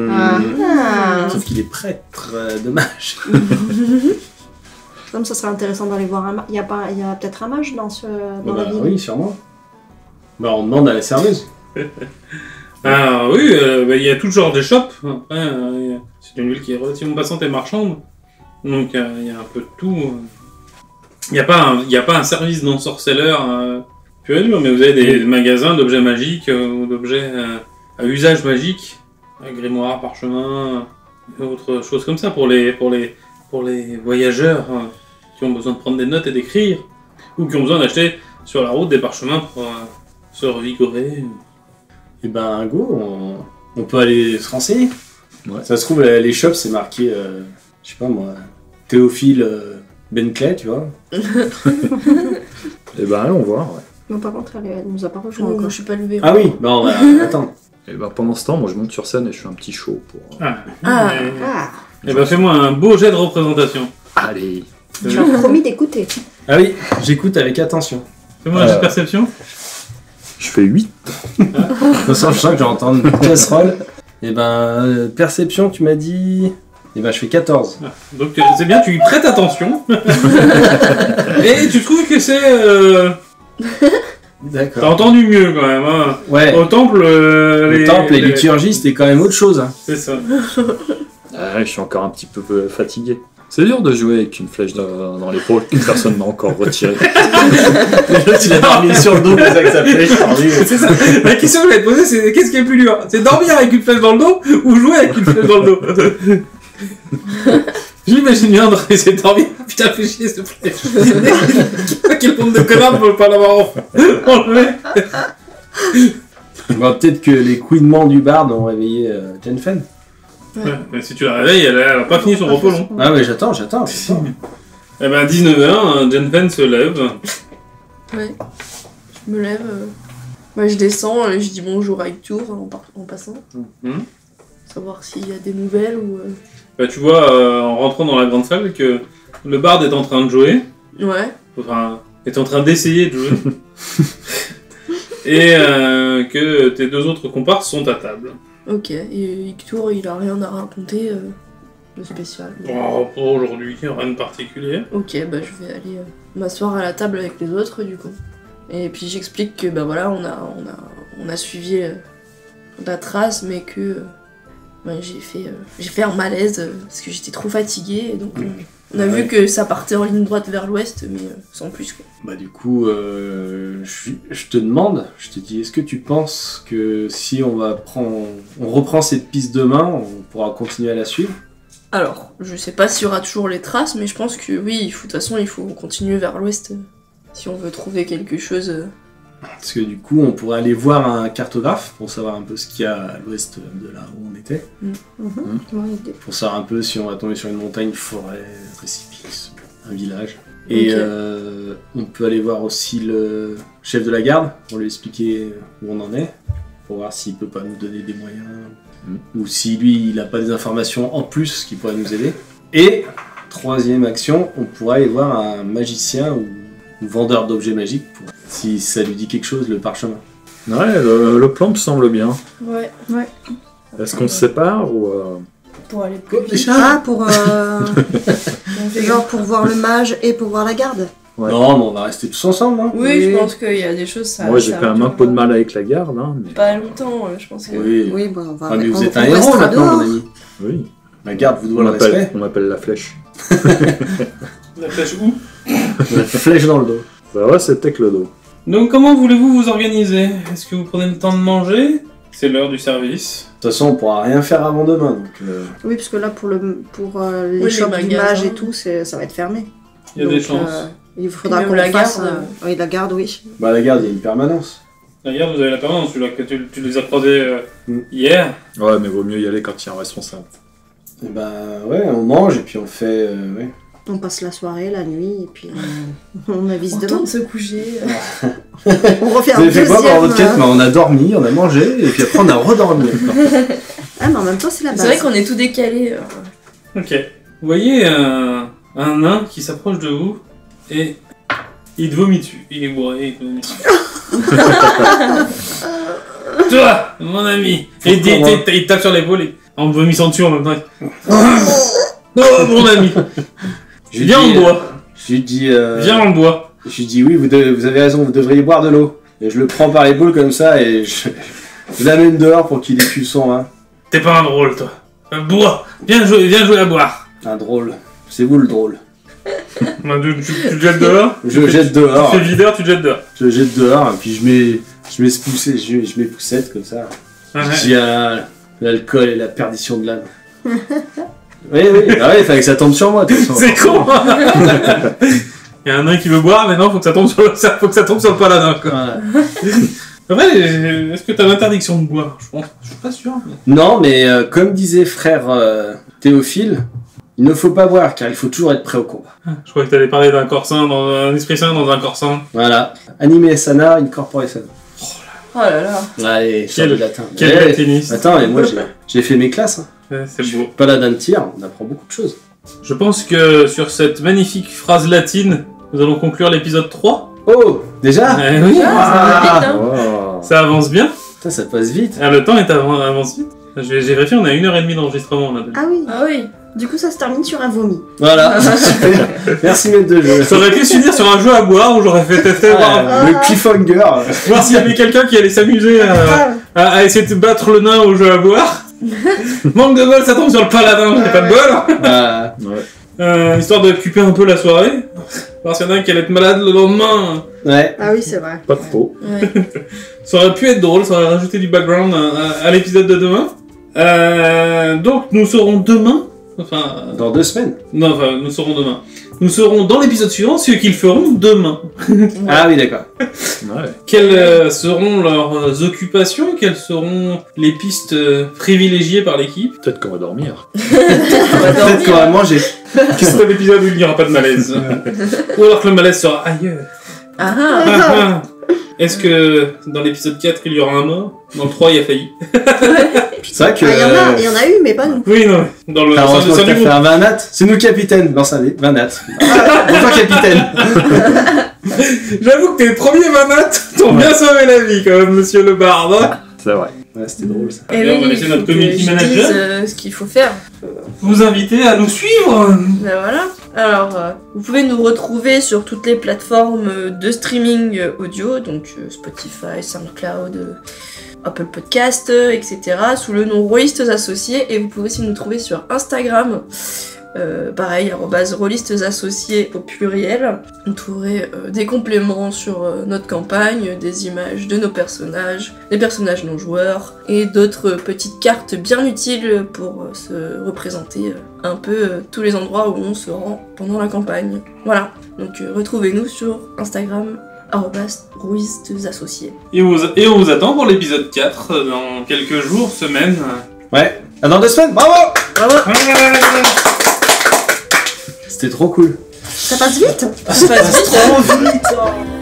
Speaker 5: Ah.
Speaker 2: Sauf qu'il est prêtre, dommage.
Speaker 5: Comme ça serait intéressant d'aller voir un mage. Il y a peut-être un mage dans la ville.
Speaker 2: Oui, sûrement. Bah, on demande à la serveuse.
Speaker 1: Ah oui, il y a tout genre de shops. Après, c'est une ville qui est relativement passante et marchande. Donc il y a un peu de tout. Il n'y a pas un service d'ensorceleur pur et dur, mais vous avez des magasins d'objets magiques ou d'objets à usage magique, grimoire, parchemin, et autres choses comme ça pour les voyageurs qui ont besoin de prendre des notes et d'écrire, ou qui ont besoin d'acheter sur la route des parchemins pour se revigorer.
Speaker 2: Et ben, go, on peut aller se renseigner.
Speaker 4: Ouais.
Speaker 2: Ça se trouve, les shops, c'est marqué, je sais pas moi, Théophile Bentley, tu vois.
Speaker 4: Et ben allons voir, ouais.
Speaker 5: Non, par contre, elle nous a pas rejoint
Speaker 3: Moi,
Speaker 5: encore.
Speaker 3: je suis pas levée.
Speaker 2: Ah oui, bon, bah, attends.
Speaker 4: Et ben pendant ce temps, moi je monte sur scène et je fais un petit show pour...
Speaker 3: Ah.
Speaker 5: Ah,
Speaker 1: Et ben fais-moi un beau jet de représentation.
Speaker 4: Allez.
Speaker 5: tu as promis d'écouter.
Speaker 2: Ah oui, j'écoute avec attention.
Speaker 1: Fais-moi un jet de perception.
Speaker 4: Je fais 8.
Speaker 2: De toute façon, je sens que j'ai entendu une casserole. Et ben, perception, tu m'as dit... Et ben, je fais 14.
Speaker 1: Donc c'est bien, tu y prêtes attention. Et tu trouves que c'est...
Speaker 2: D'accord.
Speaker 1: T'as entendu mieux quand même. Hein.
Speaker 2: Ouais,
Speaker 1: Au temple,
Speaker 2: le temple, les liturgies, c'était quand même autre chose. Hein.
Speaker 1: C'est ça.
Speaker 4: Je suis encore un petit peu fatigué. C'est dur de jouer avec une flèche dans l'épaule qu'une personne m'a encore retirée.
Speaker 2: Tu l'as dormi sur le dos, c'est ça que ça fait.
Speaker 1: C'est ça. La question que je vais te poser, c'est qu'est-ce qui est plus dur? C'est dormir avec une flèche dans le dos ou jouer avec une flèche dans le dos? Je m'imagine bien André essayer de dormir. Putain, fais chier cette flèche. Quelle pompe de connard peut pas l'avoir enlevé.
Speaker 2: Bon, peut-être que les couinements du barde ont réveillé Jenfen.
Speaker 1: Ouais, mais si tu la réveilles, elle a pas fini son repos long.
Speaker 2: Ah ouais, j'attends.
Speaker 1: Eh ben, 19h, Jenfen se lève.
Speaker 3: Ouais. Je me lève. Moi, je descends, je dis bonjour à Hector en passant.
Speaker 1: Mhm.
Speaker 3: Savoir s'il y a des nouvelles ou.
Speaker 1: Bah, tu vois, en rentrant dans la grande salle, que le barde est en train de jouer.
Speaker 3: Ouais.
Speaker 1: Enfin, est en train d'essayer de jouer. Et que tes deux autres comparses sont à table.
Speaker 3: Ok. Et Hector, il a rien à raconter de spécial.
Speaker 1: Oh, pour aujourd'hui, rien de particulier.
Speaker 3: Ok, bah je vais aller m'asseoir à la table avec les autres du coup. Et puis j'explique que bah voilà, on a suivi la trace, mais que bah, j'ai fait un malaise parce que j'étais trop fatiguée. Et donc on a vu que ça partait en ligne droite vers l'ouest, mais sans plus quoi.
Speaker 2: Bah du coup, je te demande, je te dis, est-ce que tu penses que si on reprend cette piste demain, on pourra continuer à la suivre?
Speaker 3: Alors, je sais pas s'il y aura toujours les traces, mais je pense que oui, de toute façon, il faut continuer vers l'ouest si on veut trouver quelque chose.
Speaker 2: Parce que du coup, on pourrait aller voir un cartographe pour savoir un peu ce qu'il y a à l'ouest de là où on était.
Speaker 5: Bonne idée.
Speaker 2: Pour savoir un peu si on va tomber sur une montagne, une forêt, un précipice, un village. Et
Speaker 3: Ok.
Speaker 2: on peut aller voir aussi le chef de la garde pour lui expliquer où on en est, pour voir s'il peut pas nous donner des moyens, ou si lui il a pas des informations en plus qui pourraient nous aider. Et troisième action, on pourrait aller voir un magicien ou vendeur d'objets magiques pour si ça lui dit quelque chose le parchemin.
Speaker 4: Ouais, le plan me semble bien.
Speaker 3: Ouais,
Speaker 4: Est-ce qu'on se sépare ou...
Speaker 3: pour aller plus vite.
Speaker 5: Ah, pour. Genre pour voir le mage et pour voir la garde.
Speaker 4: Ouais.
Speaker 2: Non, mais on va rester tous ensemble, hein.
Speaker 3: Oui, je pense qu'il y a des choses. Ça,
Speaker 4: Moi j'ai
Speaker 3: ça
Speaker 4: quand même
Speaker 3: dure
Speaker 4: un peu de mal avec la garde, hein, mais...
Speaker 3: Pas longtemps, je pense que.
Speaker 2: Oui.
Speaker 5: Oui, bon, on va.
Speaker 2: Ah, mais vous
Speaker 5: on-
Speaker 2: êtes
Speaker 5: on
Speaker 2: un héros
Speaker 5: restera
Speaker 2: maintenant,
Speaker 5: dehors.
Speaker 2: mon ami.
Speaker 4: Oui.
Speaker 2: La garde vous doit le respect.
Speaker 4: On m'appelle la flèche.
Speaker 1: La flèche où?
Speaker 2: La flèche dans le dos.
Speaker 4: Bah ouais, c'était que le dos.
Speaker 1: Donc comment voulez-vous vous organiser? Est-ce que vous prenez le temps de manger? C'est l'heure du service.
Speaker 2: De toute façon, on pourra rien faire avant demain. Donc,
Speaker 5: Oui, parce que là, pour les
Speaker 3: les
Speaker 5: shops du
Speaker 3: magasins.
Speaker 5: mage et tout, ça va être fermé.
Speaker 1: Il y a
Speaker 5: Donc,
Speaker 1: des chances.
Speaker 5: Il faudra
Speaker 3: Et
Speaker 5: qu'on
Speaker 3: même la
Speaker 5: fasse.
Speaker 3: garde.
Speaker 5: Oui, la garde, oui.
Speaker 2: bah, la garde, il y a une permanence.
Speaker 1: La garde, vous avez la permanence, tu les as croisés hier.
Speaker 4: Ouais, mais vaut mieux y aller quand il y a un responsable.
Speaker 2: Et bah, ouais, on mange et puis on fait. Ouais.
Speaker 5: On passe la soirée, la nuit, et puis on avise
Speaker 3: On
Speaker 5: demain.
Speaker 3: tente de se coucher.
Speaker 5: On refait
Speaker 2: Vous
Speaker 5: un
Speaker 2: avez fait quoi
Speaker 5: deuxième.
Speaker 2: pendant votre quête? Bah, on a dormi, on a mangé et puis après on a redormi.
Speaker 5: Ah, mais en même temps, c'est la base.
Speaker 3: C'est vrai qu'on est tout décalé.
Speaker 1: Ok. Vous voyez un nain qui s'approche de vous et il te vomit dessus. Il est bourré, il te vomit dessus. Toi, mon ami. Et il te tape sur l'épaule en me vomissant dessus en même temps. Oh, mon ami. Viens, on boit.
Speaker 2: Je lui dis.
Speaker 1: Viens, on boit.
Speaker 2: Je lui dis oui, vous avez raison, vous devriez boire de l'eau. Et je le prends par l'épaule comme ça et je l'amène dehors pour qu'il écue son. Hein.
Speaker 1: T'es pas un drôle, toi. Bois. Viens jouer à boire.
Speaker 2: Un drôle. C'est vous le drôle.
Speaker 1: Tu te jettes dehors.
Speaker 2: Je jette dehors.
Speaker 1: Tu fais videur, tu te jettes dehors.
Speaker 2: Je jette dehors et puis je mets poussette comme ça.
Speaker 1: Ouais.
Speaker 2: Je dis l'alcool et la perdition de l'âme. Oui, ah ouais, il fallait que ça tombe sur moi. De toute façon.
Speaker 1: C'est con. Il y a un nain qui veut boire, mais non, faut que ça tombe sur le paladin, quoi.
Speaker 2: Ouais.
Speaker 1: Après, est-ce que t'as l'interdiction de boire? Je suis pas sûr. Mais...
Speaker 2: Non, mais comme disait frère Théophile, Il ne faut pas boire car il faut toujours être prêt au combat.
Speaker 1: Je croyais que t'allais parler d'un corps sain, un esprit sain dans un corps sain.
Speaker 2: Voilà. Anime sana, incorpore sana.
Speaker 3: Oh là là.
Speaker 2: Allez, sors du latin.
Speaker 1: Quel
Speaker 2: Eh,
Speaker 1: latiniste.
Speaker 2: Attends, et moi j'ai fait mes classes. Hein.
Speaker 1: Ouais, c'est beau.
Speaker 2: Paladin de tir, on apprend beaucoup de choses.
Speaker 1: Je pense que sur cette magnifique phrase latine, nous allons conclure l'épisode 3.
Speaker 2: Oh, déjà
Speaker 1: Oui,
Speaker 3: Ça va vite, hein.
Speaker 4: Oh.
Speaker 1: ça avance bien.
Speaker 2: Putain, ça passe vite.
Speaker 1: Ah, le temps avance vite. J'ai vérifié, on a 1h30 d'enregistrement là.
Speaker 5: Ah oui.
Speaker 3: Ah oui.
Speaker 5: Du coup, ça se termine sur un vomi.
Speaker 2: Voilà. Merci maître de jeu.
Speaker 1: Ça aurait pu se finir sur un jeu à boire où j'aurais fait tester,
Speaker 2: Le cliffhanger.
Speaker 1: voir s'il y avait quelqu'un qui allait s'amuser à essayer de battre le nain au jeu à boire. Manque de bol, ça tombe sur le paladin, j'ai pas de bol.
Speaker 2: Ah,
Speaker 4: Ouais.
Speaker 1: Histoire d'occuper un peu la soirée. Parce qu'il y en a un qui allait être malade le lendemain.
Speaker 2: ouais.
Speaker 5: Ah oui, c'est vrai.
Speaker 4: Pas de faux.
Speaker 3: Ouais.
Speaker 1: Ça aurait pu être drôle, ça aurait rajouté du background à l'épisode de demain. Donc nous serons demain. Enfin.
Speaker 2: Dans 2 semaines.
Speaker 1: Non, enfin, nous serons demain. Nous serons dans l'épisode suivant ce qu'ils feront demain.
Speaker 2: Ah oui, d'accord.
Speaker 4: Ouais.
Speaker 1: Quelles seront leurs occupations? Quelles seront les pistes privilégiées par l'équipe?
Speaker 4: Peut-être qu'on va dormir.
Speaker 2: Peut-être qu'on va manger.
Speaker 1: C'est l'épisode où il n'y aura pas de malaise. Ou alors que le malaise sera ailleurs.
Speaker 3: Ah ah.
Speaker 1: Ah, ah. Est-ce que dans l'épisode 4 il y aura un mort? Dans le 3 il a failli.
Speaker 2: C'est vrai que.
Speaker 5: Ah, il y en a eu, mais pas nous.
Speaker 1: Oui, non. Dans le
Speaker 2: Heureusement
Speaker 1: sein
Speaker 2: que t'as
Speaker 1: du
Speaker 2: fait
Speaker 1: groupe.
Speaker 2: un 20 nat. C'est nous le capitaine. Non, c'est un 20 nat. Bonjour capitaine.
Speaker 1: J'avoue que tes premiers manates t'ont bien sauvé la vie quand même, monsieur le barde.
Speaker 4: C'est vrai.
Speaker 2: Ouais, c'était drôle ça.
Speaker 3: Et
Speaker 1: Allez, on va
Speaker 3: oui,
Speaker 1: laisser
Speaker 3: il
Speaker 1: notre
Speaker 3: faut que
Speaker 1: community
Speaker 3: je
Speaker 1: manager.
Speaker 3: dise, ce qu'il faut faire.
Speaker 1: Vous invitez à nous suivre.
Speaker 3: Ben voilà. Alors, vous pouvez nous retrouver sur toutes les plateformes de streaming audio, donc Spotify, SoundCloud, Apple Podcast, etc., sous le nom Rollistes Associés. Et vous pouvez aussi nous trouver sur Instagram, pareil, @Rollistes Associés au pluriel. Vous trouverez des compléments sur notre campagne, des images de nos personnages, des personnages non joueurs, et d'autres petites cartes bien utiles pour se représenter un peu tous les endroits où on se rend pendant la campagne. Voilà, donc retrouvez-nous sur Instagram, @Rollistes Associés.
Speaker 1: Et on vous attend pour l'épisode 4 dans quelques jours, semaines.
Speaker 2: Ouais. Ah, dans 2 semaines. Bravo.
Speaker 3: Bravo.
Speaker 2: C'était trop cool.
Speaker 5: Ça passe vite.
Speaker 3: Ça passe vite, hein.
Speaker 2: Trop vite.